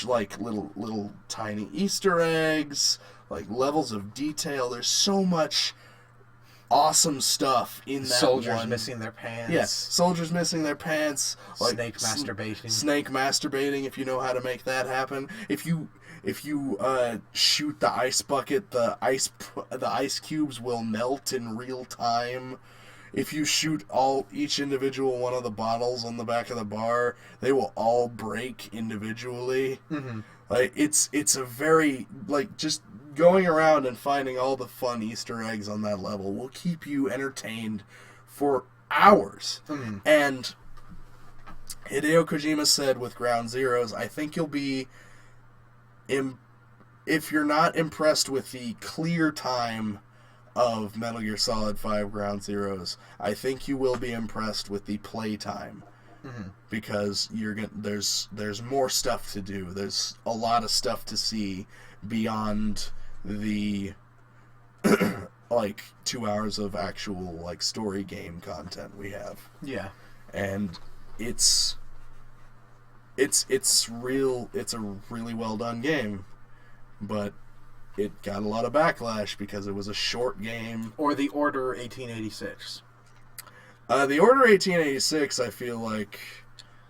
like, little tiny Easter eggs, like, levels of detail. There's so much awesome stuff in that Soldiers one. missing their pants. Yes, soldiers missing their pants. Like, Snake masturbating. Snake masturbating, if you know how to make that happen. If you shoot the ice bucket, the ice cubes will melt in real time. If you shoot each individual one of the bottles on the back of the bar, they will all break individually. Mm-hmm. Like it's a very, like, just going around and finding all the fun Easter eggs on that level will keep you entertained for hours. Mm-hmm. And Hideo Kojima said with Ground Zeroes, I think you'll be, if you're not impressed with the clear time of Metal Gear Solid 5 Ground Zeroes, I think you will be impressed with the play time. Mm-hmm. Because there's more stuff to do. There's a lot of stuff to see beyond the like 2 hours of actual, like, story game content we have. Yeah. And it's a really well done game, but it got a lot of backlash because it was a short game. Or the Order 1886. The Order 1886, I feel like,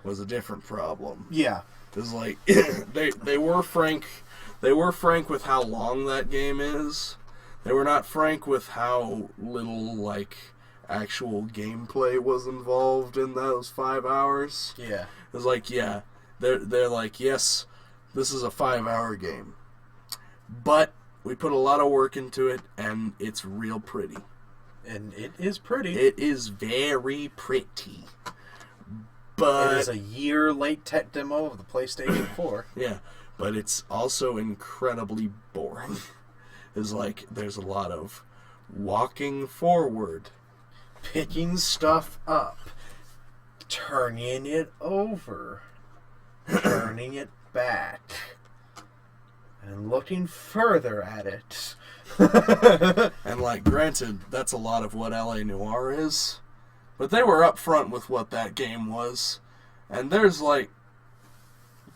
was a different problem. Yeah. It was like they were frank with how long that game is. They were not frank with how little, like, actual gameplay was involved in those 5 hours. Yeah. It was like, yeah, they're like, yes, this is a 5-hour game, but we put a lot of work into it, and it's real pretty. And it is pretty. It is very pretty. But it is a year late tech demo of the PlayStation 4. Yeah, but it's also incredibly boring. It's like there's a lot of walking forward, picking stuff up, turning it over, turning it back, and looking further at it. And, like, granted, that's a lot of what LA Noire is, but they were upfront with what that game was, and there's like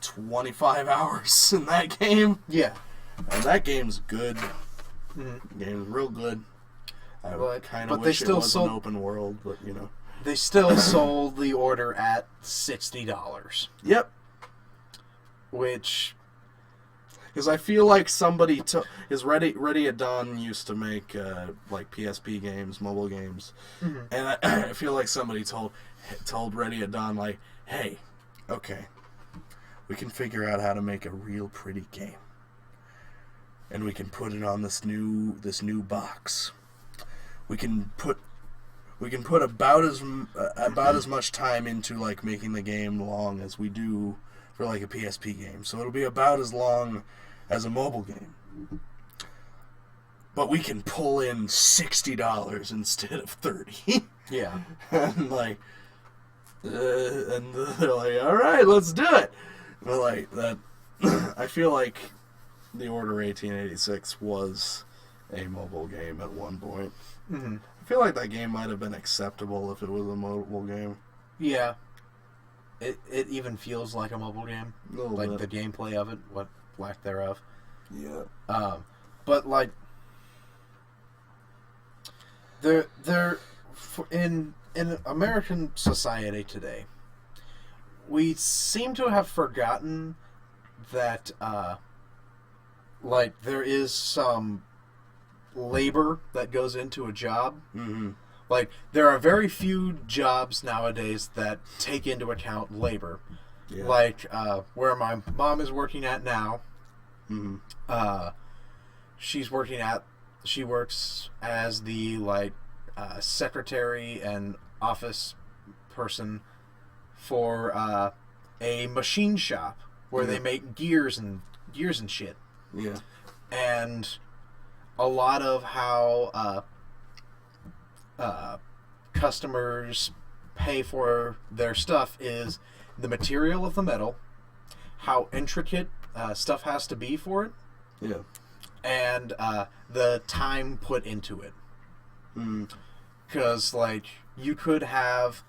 25 hours in that game. Yeah. And that game's good. Mm-hmm. The game's real good. I kind but of they wish it still was an open world, but, you know. They still sold the Order at $60. Yep. Which... Because I feel like somebody is Ready at Dawn used to make like PSP games, mobile games, and I feel like somebody told Ready at Dawn, like, hey, okay, we can figure out how to make a real pretty game, and we can put it on this new box. We can put about as much time into, like, making the game long as we do for, like, a PSP game, so it'll be about as long as a mobile game. But we can pull in $60 instead of $30. Yeah. And, like, and they're like, all right, let's do it. But, like, that, I feel like The Order 1886 was a mobile game at one point. Mm-hmm. I feel like that game might have been acceptable if it was a mobile game. Yeah. It even feels like a mobile game. A little like bit. the gameplay of it, what lack thereof. Yeah. But like in American society today, we seem to have forgotten that like there is some labor that goes into a job. Mm-hmm. Like, there are very few jobs nowadays that take into account labor. Yeah. Like, where my mom is working at now, Mm-hmm. She works as the, like, secretary and office person for a machine shop where they make gears and shit. Yeah. And a lot of how customers pay for their stuff is the material of the metal, how intricate stuff has to be for it, Yeah. and the time put into it. Because, like, you could have,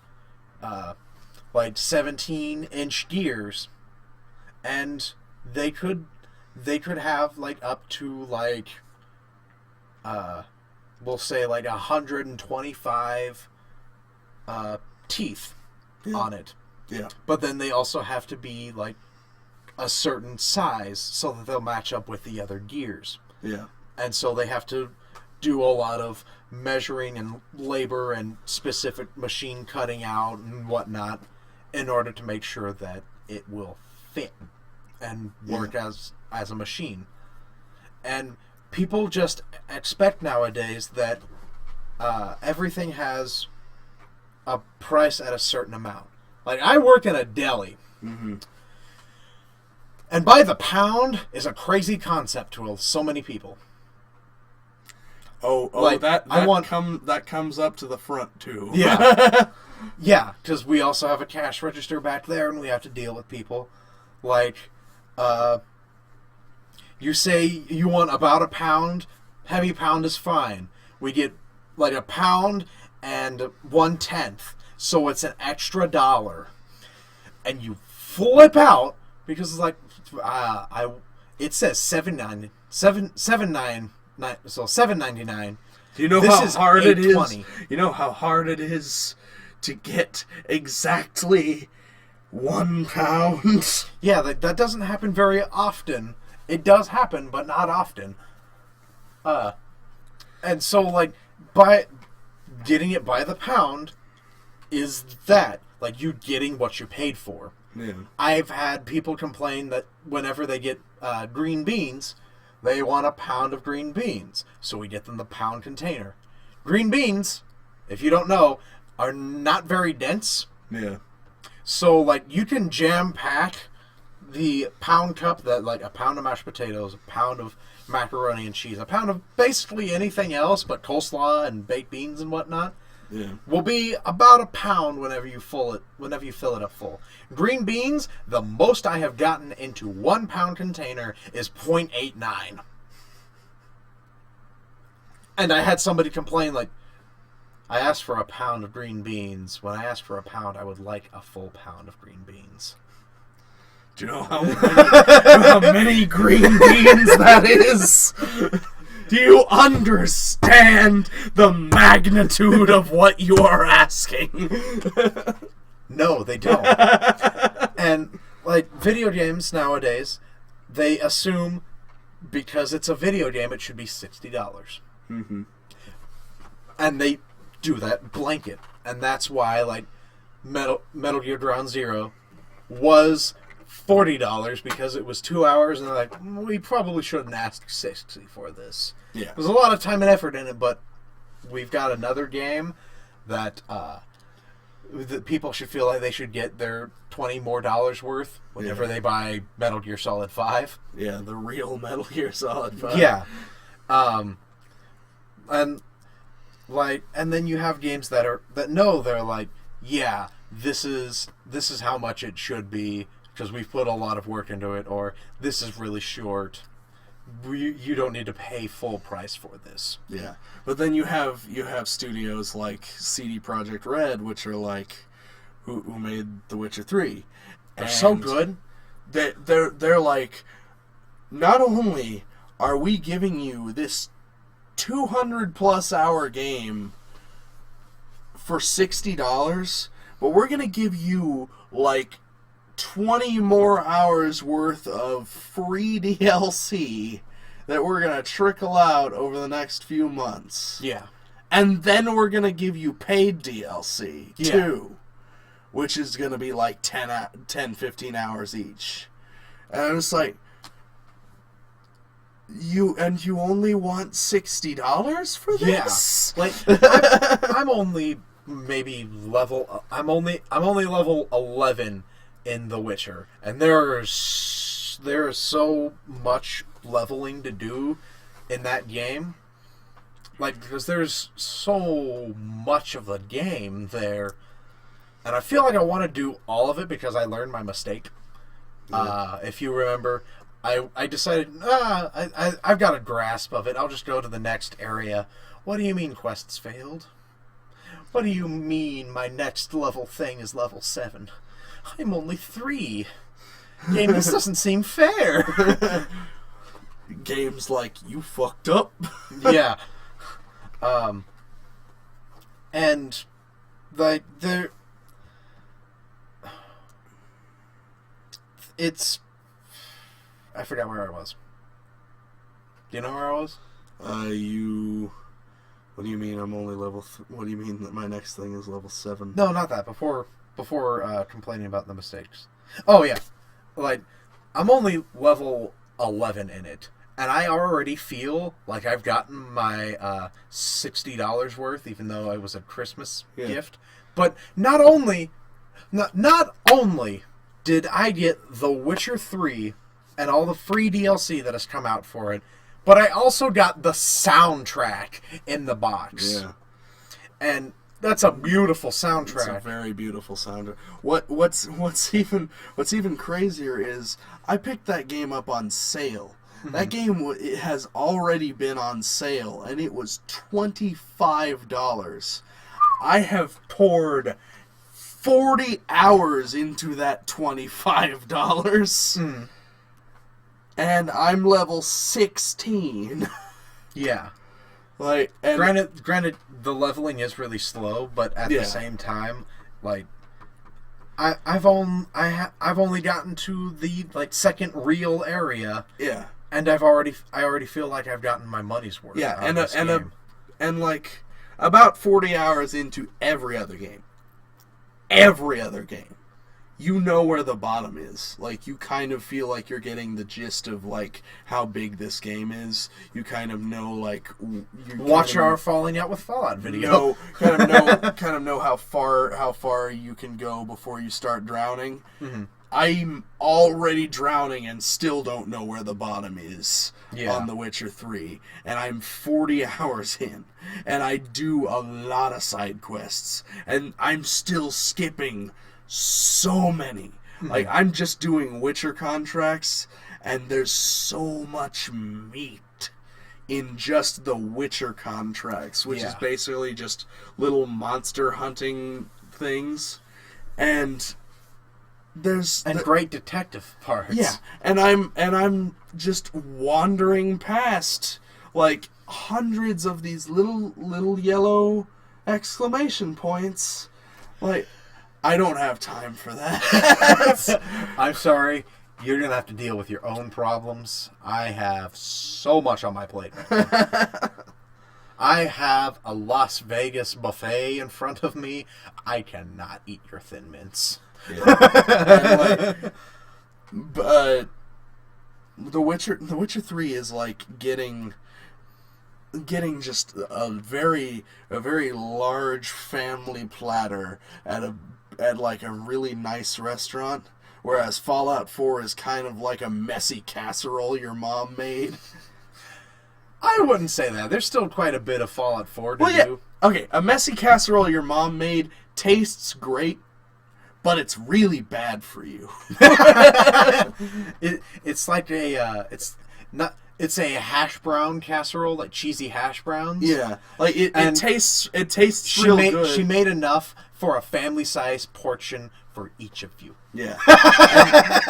like, 17-inch gears, and they could have, like, up to, like, we'll say, like, 125 teeth on it. Yeah. But then they also have to be, like, a certain size so that they'll match up with the other gears. Yeah. And so they have to do a lot of measuring and labor and specific machine cutting out and whatnot in order to make sure that it will fit and work as a machine. And people just expect nowadays that everything has a price at a certain amount. Like, I work in a deli. Mm-hmm. And by the pound is a crazy concept to so many people. Like, that comes up to the front too. Yeah. Yeah, because we also have a cash register back there and we have to deal with people. Like, you say you want about a pound, heavy pound is fine. We get like a pound and 1/10, so it's an extra $1. And you flip out because it's like, it says $7.99. Do you know This how is hard it is? $8.20. You know how hard it is to get exactly 1 pound? Yeah, that doesn't happen very often. It does happen, but not often. And so, like, by getting it by the pound is that. Like, you getting what you paid for. Yeah. I've had people complain that whenever they get green beans, they want a pound of green beans. So we get them the pound container. Green beans, if you don't know, are not very dense. Yeah. So, like, you can jam pack the pound cup, that, like, a pound of mashed potatoes, a pound of macaroni and cheese, a pound of basically anything else but coleslaw and baked beans and whatnot. Yeah. Will be about a pound whenever you fill it up full. Green beans, the most I have gotten into 1 pound container is 0.89. And I had somebody complain, like, I asked for a pound of green beans. When I asked for a pound, I would like a full pound of green beans. Do you know how many green beans that is? Do you understand the magnitude of what you are asking? No, they don't. And, like, video games nowadays, they assume because it's a video game, it should be $60. Mm-hmm. And they do that blanket. And that's why, like, Metal Gear Ground Zero was $40 because it was 2 hours, and they're like, we probably shouldn't ask $60 for this. Yeah. There's a lot of time and effort in it, but we've got another game that people should feel like they should get their $20 more worth whenever they buy Metal Gear Solid 5. Yeah, the real Metal Gear Solid 5. Yeah. And then you have games that they're like, yeah, this is how much it should be because we've put a lot of work into it, or this is really short. you don't need to pay full price for this. Yeah, but then you have studios like CD Projekt Red, which are like who made The Witcher 3. They're so good. They're like, not only are we giving you this 200+ hour game for $60, but we're gonna give you like 20 more hours worth of free DLC that we're going to trickle out over the next few months. Yeah. And then we're going to give you paid DLC, too, which is going to be like 10, 15 hours each. And I'm just like, you only want $60 for this? Yeah. Like, I'm only level 11 in The Witcher, and there is so much leveling to do in that game, like, because there's so much of the game there, and I feel like I want to do all of it because I learned my mistake. If you remember, I decided I've got a grasp of it, I'll just go to the next area. What do you mean quests failed? What do you mean my next level thing is level 7? I'm only 3. Game, this doesn't seem fair. Game's like, you fucked up. Yeah. And like I forgot where I was. Do you know where I was? What do you mean I'm only level what do you mean that my next thing is level 7? No, not that. Before complaining about the mistakes. Oh, yeah. Like, I'm only level 11 in it, and I already feel like I've gotten my $60 worth, even though it was a Christmas gift. But not only did I get The Witcher 3 and all the free DLC that has come out for it, but I also got the soundtrack in the box. Yeah. And that's a beautiful soundtrack. It's a very beautiful soundtrack. What's even crazier is I picked that game up on sale. Mm-hmm. That game it has already been on sale, and it was $25. I have poured 40 hours into that $25, and I'm level 16. Yeah. Like, and granted, the leveling is really slow, but at the same time, like, I've only gotten to the like second real area. Yeah. And I already feel like I've gotten my money's worth. Yeah, and like about 40 hours into every other game, you know where the bottom is. Like, you kind of feel like you're getting the gist of like how big this game is. You kind of know, like, watch our Falling Out with Fallout video. Kind of know how far you can go before you start drowning. Mm-hmm. I'm already drowning and still don't know where the bottom is on The Witcher 3. And I'm 40 hours in. And I do a lot of side quests. And I'm still skipping so many. Mm-hmm. Like, I'm just doing Witcher contracts. And there's so much meat in just the Witcher contracts. Which is basically just little monster hunting things. And there's great detective parts. Yeah, and I'm just wandering past like hundreds of these little yellow exclamation points. Like, I don't have time for that. I'm sorry. You're gonna have to deal with your own problems. I have so much on my plate right now. I have a Las Vegas buffet in front of me. I cannot eat your Thin Mints. Yeah. But The Witcher 3 is like getting just a very large family platter at like a really nice restaurant, whereas Fallout 4 is kind of like a messy casserole your mom made. I wouldn't say that. There's still quite a bit of Fallout 4 to do. Okay, a messy casserole your mom made tastes great, but it's really bad for you. It's like it's not. It's a hash brown casserole, like cheesy hash browns. Yeah, like it tastes she real made, good. She made enough for a family-sized portion for each of you. Yeah,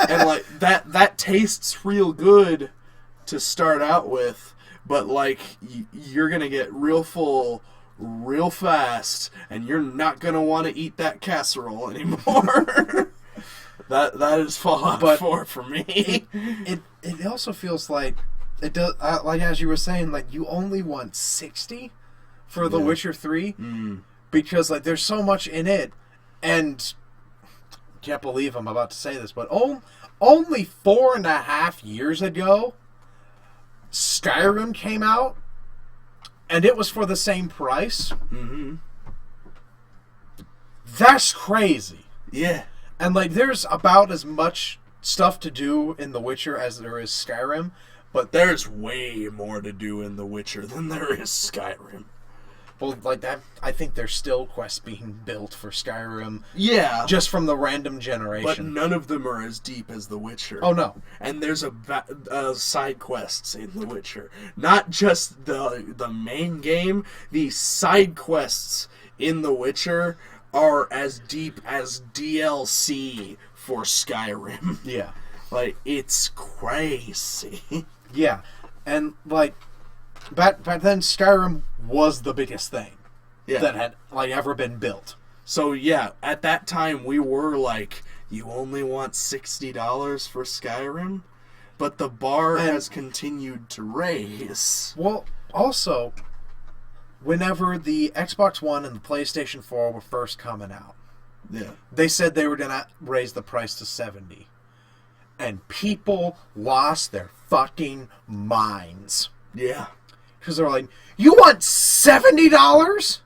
and like that tastes real good to start out with, but like you're gonna get real full real fast, and you're not gonna want to eat that casserole anymore. that is Fallout 4 for me. It also feels like it does. Like as you were saying, like you only want 60 for The Witcher 3 because like there's so much in it, and can't believe I'm about to say this, but only 4.5 years ago, Skyrim came out, and it was for the same price. Mm-hmm. That's crazy. Yeah. And like there's about as much stuff to do in The Witcher as there is Skyrim, but there's way more to do in The Witcher than there is Skyrim. Well, like that, I think there's still quests being built for Skyrim. Yeah. Just from the random generation. But none of them are as deep as The Witcher. Oh, no. And there's side quests in The Witcher. Not just the main game. The side quests in The Witcher are as deep as DLC for Skyrim. Yeah. Like, it's crazy. Yeah. And, like, back then, Skyrim was the biggest thing that had, like, ever been built. So, yeah, at that time, we were like, you only want $60 for Skyrim? But the bar has continued to raise. Well, also, whenever the Xbox One and the PlayStation 4 were first coming out, they said they were going to raise the price to $70. And people lost their fucking minds. Yeah. Because they're like, you want $70?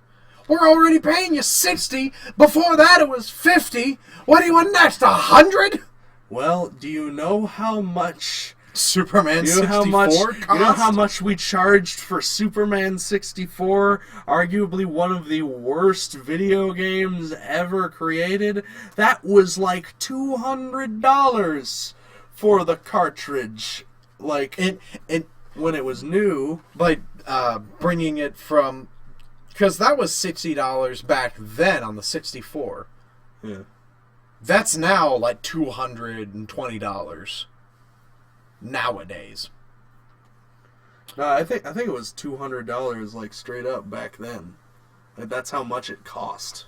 We're already paying you $60. Before that it was $50. What do you want next? $100? Well, do you know how much Superman 64 cost? You know how much we charged for Superman 64? Arguably one of the worst video games ever created. That was like $200 for the cartridge. Like, when it was new. Like, bringing it from... Because that was $60 back then on the 64. Yeah. That's now like $220 nowadays. I think it was $200 like straight up back then. Like, that's how much it cost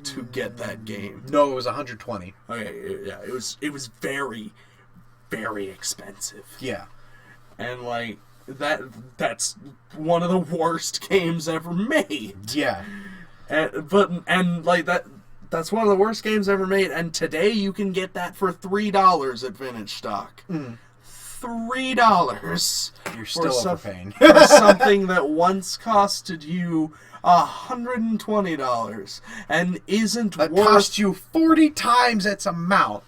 to get that game. No, it was $120. Okay, yeah, it was very, very expensive. Yeah. And like that's one of the worst games ever made. Yeah. And like that's one of the worst games ever made, and today you can get that for $3 at Vintage Stock. $3. You're still overpaying. For something that once costed you $120 and isn't that worth... cost you 40 times its amount.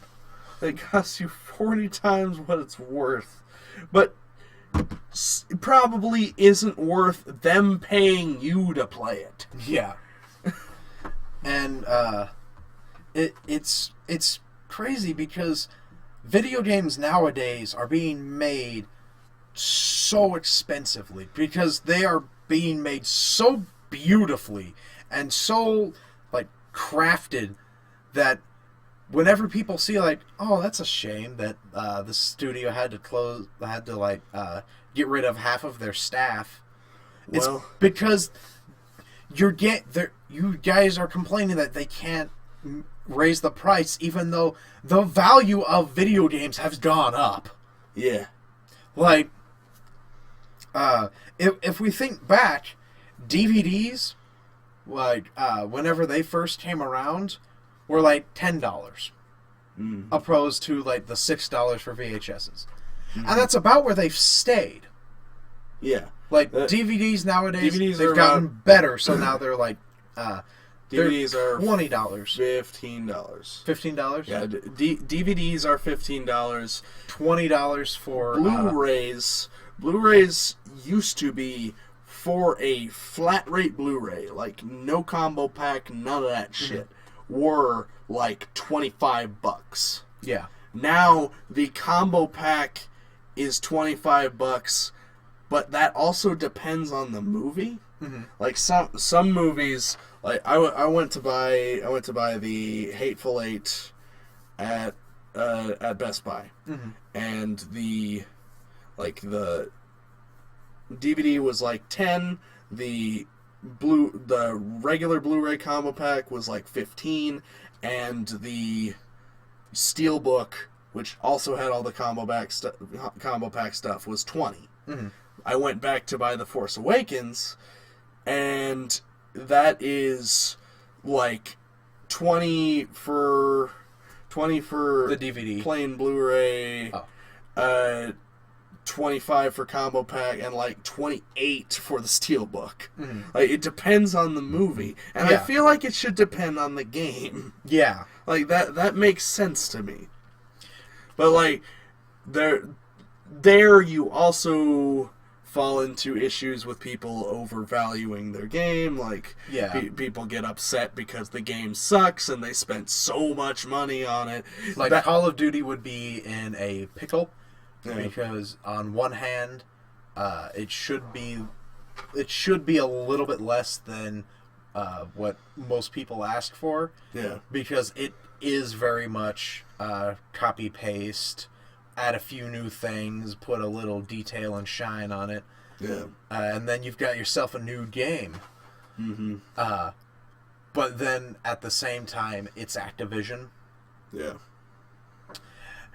It costs you 40 times what it's worth. But it probably isn't worth them paying you to play it. Yeah. And it's crazy because video games nowadays are being made so expensively because they are being made so beautifully and so like crafted that whenever people see like, oh, that's a shame that the studio had to get rid of half of their staff. It's because you guys are complaining that they can't raise the price even though the value of video games has gone up. Yeah. Like, if we think back, DVDs, like, whenever they first came around, were like $10. Opposed to like the $6 for VHSs. And that's about where they've stayed. Yeah. Like, DVDs nowadays, DVDs they've gotten better, so now they're like... DVDs are $20. $15. $15? Yeah, DVDs are $15. $20 for... Blu-rays. Blu-rays used to be for a flat rate Blu-ray, like no combo pack, none of that shit, were like $25. Yeah. Now the combo pack is $25, but that also depends on the movie. Mm-hmm. Like some movies, like I went to buy the Hateful Eight at Best Buy, Mm-hmm. and the DVD was like 10. The regular Blu-ray combo pack was like 15, and the Steelbook, which also had all the combo pack stuff, was 20. Mm-hmm. I went back to buy The Force Awakens, and that is like 20 for The DVD. plain Blu-ray. Oh. 25 for combo pack, and like 28 for the Steelbook. Mm-hmm. Like, it depends on the movie, and I Yeah. feel like it should depend on the game. Yeah. Like that makes sense to me. But like there you also fall into issues with people overvaluing their game. Like, Yeah. people get upset because the game sucks and they spent so much money on it. Like, Call of Duty would be in a pickle. Yeah. Because on one hand, it should be a little bit less than what most people ask for. Yeah. Because it is very much copy paste, add a few new things, put a little detail and shine on it. Yeah. And then you've got yourself a new game. Mm-hmm. But then at the same time, it's Activision. Yeah.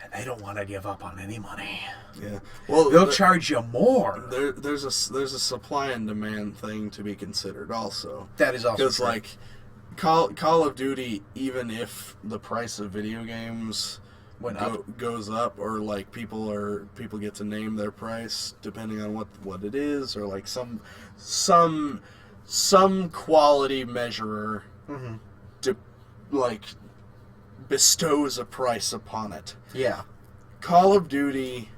And they don't want to give up on any money. Yeah. Well, They'll charge you more. There's a supply and demand thing to be considered also. That is also because true. like Call of Duty, even if the price of video games goes up, or like people get to name their price depending on what it is, or like some quality measurer bestows a price upon it. Yeah. Call of Duty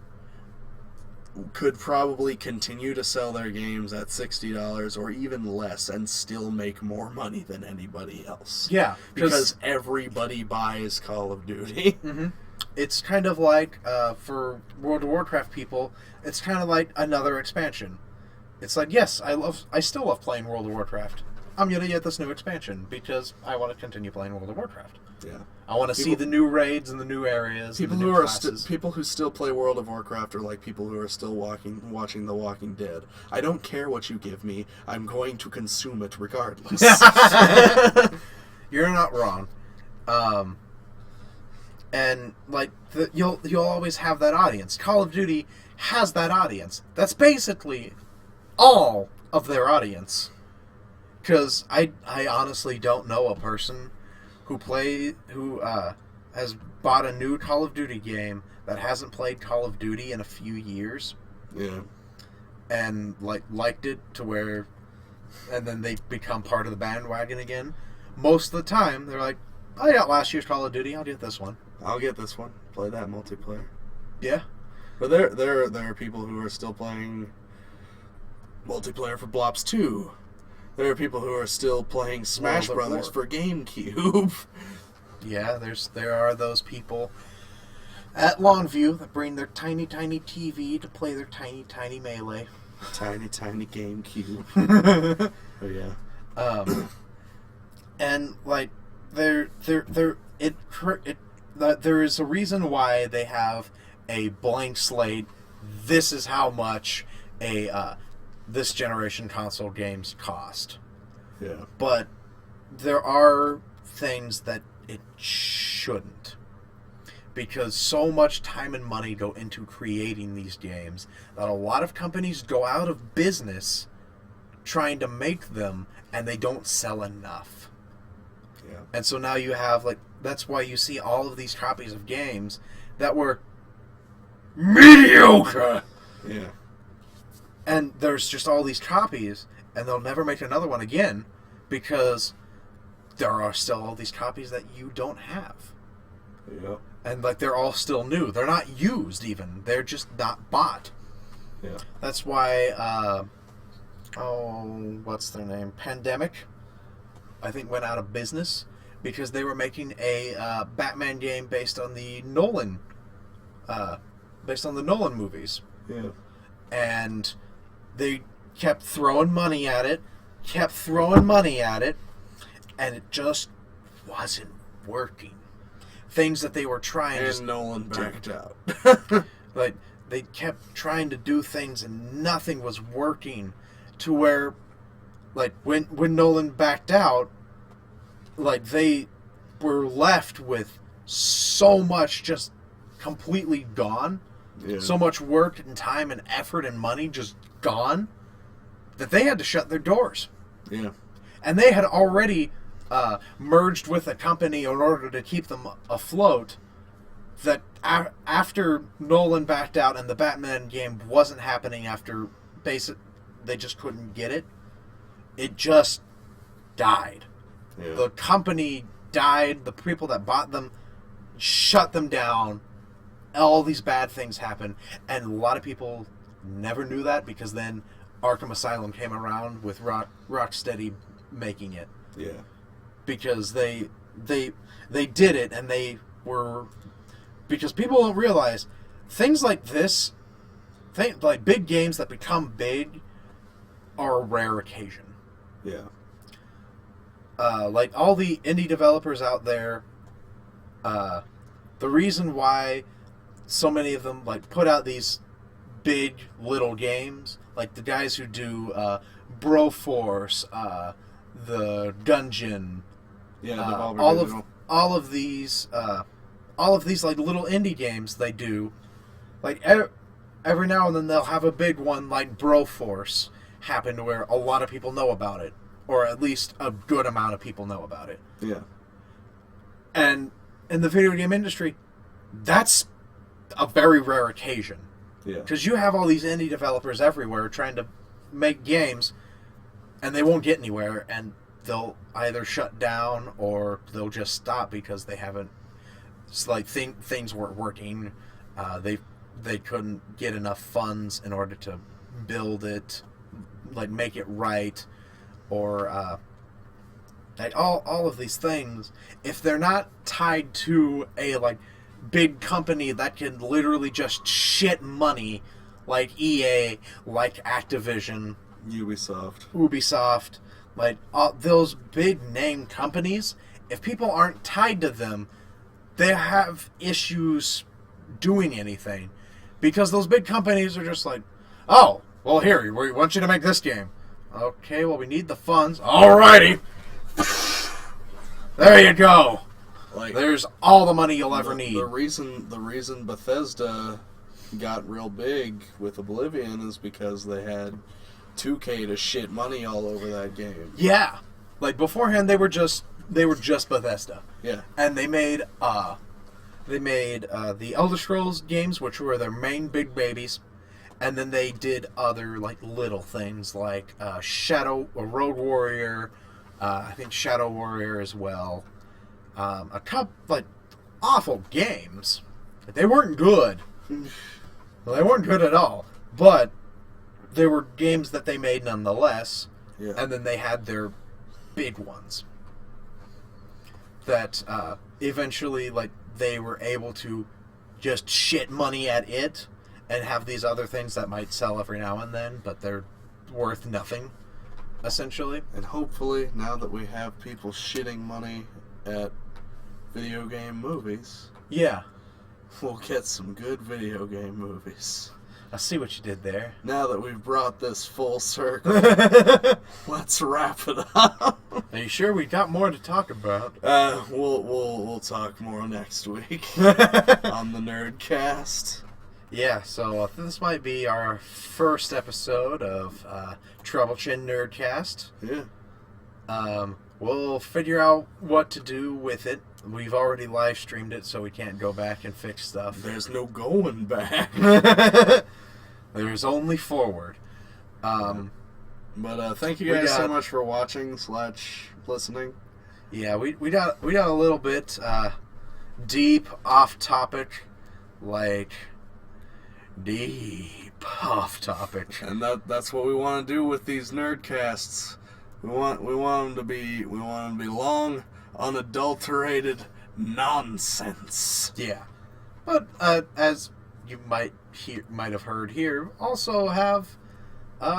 could probably continue to sell their games at $60 or even less and still make more money than anybody else. Yeah. Because everybody buys Call of Duty. Mm-hmm. It's kind of like, for World of Warcraft people, it's kind of like another expansion. It's like, yes, I still love playing World of Warcraft. I'm going to get this new expansion because I want to continue playing World of Warcraft. Yeah. I want to see the new raids and the new areas. People and the who new are classes. people who still play World of Warcraft are like people who are still watching The Walking Dead. I don't care what you give me. I'm going to consume it regardless. You're not wrong. And like you'll always have that audience. Call of Duty has that audience. That's basically all of their audience. Because I honestly don't know a person who has bought a new Call of Duty game that hasn't played Call of Duty in a few years. Yeah. And liked it to where, and then they become part of the bandwagon again. Most of the time, they're like, I got last year's Call of Duty, I'll get this one. I'll get this one. Play that multiplayer. Yeah. But there are people who are still playing multiplayer for Blops 2. There are people who are still playing Smash Brothers for GameCube. Yeah, there are those people at Longview that bring their tiny, tiny TV to play their tiny, tiny Melee. Tiny, tiny GameCube. Oh yeah. And like there is a reason why they have a blank slate. This is how much this generation console games cost. Yeah. But there are things that it shouldn't. Because so much time and money go into creating these games that a lot of companies go out of business trying to make them, and they don't sell enough. Yeah. And so now you have, that's why you see all of these copies of games that were mediocre. Yeah. And there's just all these copies, and they'll never make another one again because there are still all these copies that you don't have. Yeah. And they're all still new. They're not used even. They're just not bought. Yeah. That's why what's their name? Pandemic, I think, went out of business because they were making a Batman game based on the Nolan based on the Nolan movies. Yeah. And they kept throwing money at it, and it just wasn't working. Things that they were trying and Nolan backed out. Like, they kept trying to do things and nothing was working, to where, like, when Nolan backed out, like, they were left with so much just completely gone. Yeah. So much work and time and effort and money just gone, that they had to shut their doors. Yeah. And they had already merged with a company in order to keep them afloat, that after Nolan backed out and the Batman game wasn't happening after they just couldn't get it. It just died. Yeah. The company died. The people that bought them shut them down. All these bad things happened. And a lot of people never knew that, because then Arkham Asylum came around with Rocksteady making it. Yeah. Because they did it, and they were... Because people don't realize, things like this, like big games that become big, are a rare occasion. Yeah. Like all the indie developers out there, the reason why so many of them like put out these big little games, like the guys who do Broforce, the Dungeon, all of these like little indie games they do, like every now and then they'll have a big one like Broforce happen to where a lot of people know about it, or at least a good amount of people know about it. Yeah. And in the video game industry, that's a very rare occasion. Yeah. Because you have all these indie developers everywhere trying to make games, and they won't get anywhere, and they'll either shut down or they'll just stop because they haven't. It's like things weren't working. They couldn't get enough funds in order to build it, like make it right, or like all of these things. If they're not tied to a like big company that can literally just shit money, like EA, like Activision, Ubisoft, like those big name companies, if people aren't tied to them, they have issues doing anything, because those big companies are just like, oh, well, here, we want you to make this game. Okay, well, we need the funds. Alrighty. There you go. Like, there's all the money you'll ever need. The reason Bethesda got real big with Oblivion is because they had 2K to shit money all over that game. Yeah. Like, beforehand, they were just Bethesda. Yeah. And they made the Elder Scrolls games, which were their main big babies, and then they did other like little things like Road Warrior, I think Shadow Warrior as well. A couple like awful games. They weren't good. They weren't good at all. But they were games that they made nonetheless. Yeah. And then they had their big ones that eventually, like, they were able to just shit money at it and have these other things that might sell every now and then, but they're worth nothing, essentially. And hopefully, now that we have people shitting money at video game movies, yeah, we'll get some good video game movies. I see what you did there. Now that we've brought this full circle, let's wrap it up. Are you sure we got more to talk about? We'll talk more next week on the Nerdcast. Yeah, so this might be our first episode of Treblechin Nerdcast. Yeah. We'll figure out what to do with it. We've already live streamed it, so we can't go back and fix stuff. There's no going back. There's only forward. But thank you guys so much for watching / listening. Yeah, we got a little bit deep off topic, like deep off topic, and that's what we want to do with these Nerdcasts. We want them to be long, unadulterated nonsense. Yeah, but as you might have heard here also have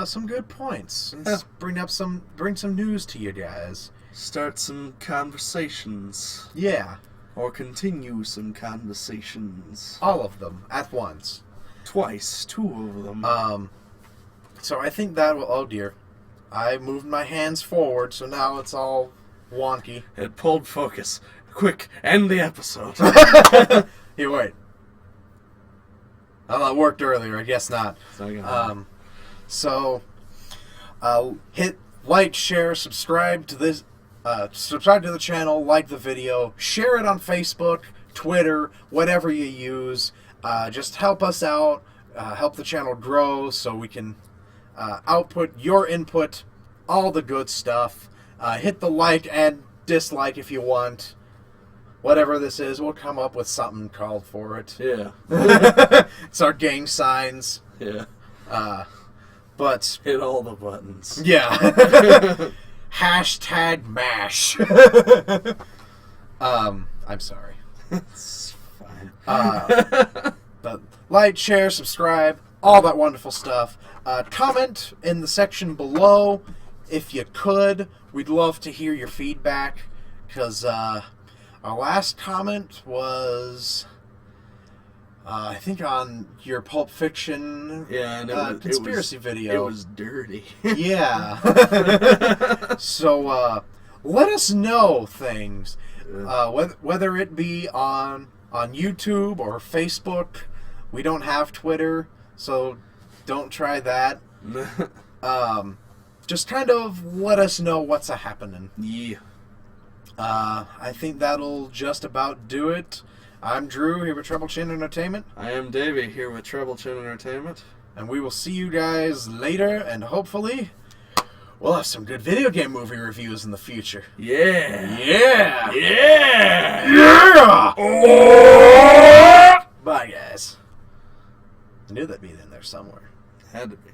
some good points. And bring some news to you guys. Start some conversations. Yeah. Or continue some conversations. All of them at once. Twice. 2 of them. So I think that will... Oh, dear. I moved my hands forward, so now it's all wonky. It pulled focus. Quick, end the episode. Here, wait. Oh, that worked earlier. I guess not. So, hit like, share, subscribe to this... subscribe to the channel, like the video, share it on Facebook, Twitter, whatever you use. Just help us out, help the channel grow so we can output your input, all the good stuff. Hit the like and dislike if you want. Whatever this is, we'll come up with something called for it. Yeah. It's our gang signs. Yeah. But... Hit all the buttons. Yeah. Hashtag MASH. I'm sorry. It's fine. But like, share, subscribe, all that wonderful stuff. Comment in the section below if you could. We'd love to hear your feedback, because our last comment was... I think on your Pulp Fiction conspiracy video. It was dirty. Yeah. So, let us know things. Whether it be on YouTube or Facebook. We don't have Twitter, so don't try that. Just kind of let us know what's happening. Yeah. I think that'll just about do it. I'm Drew, here with Treblechin Entertainment. I am Davey, here with Treblechin Entertainment. And we will see you guys later, and hopefully we'll have some good video game movie reviews in the future. Yeah! Yeah! Yeah! Yeah! Oh! Bye, guys. I knew that'd be in there somewhere. Had to be.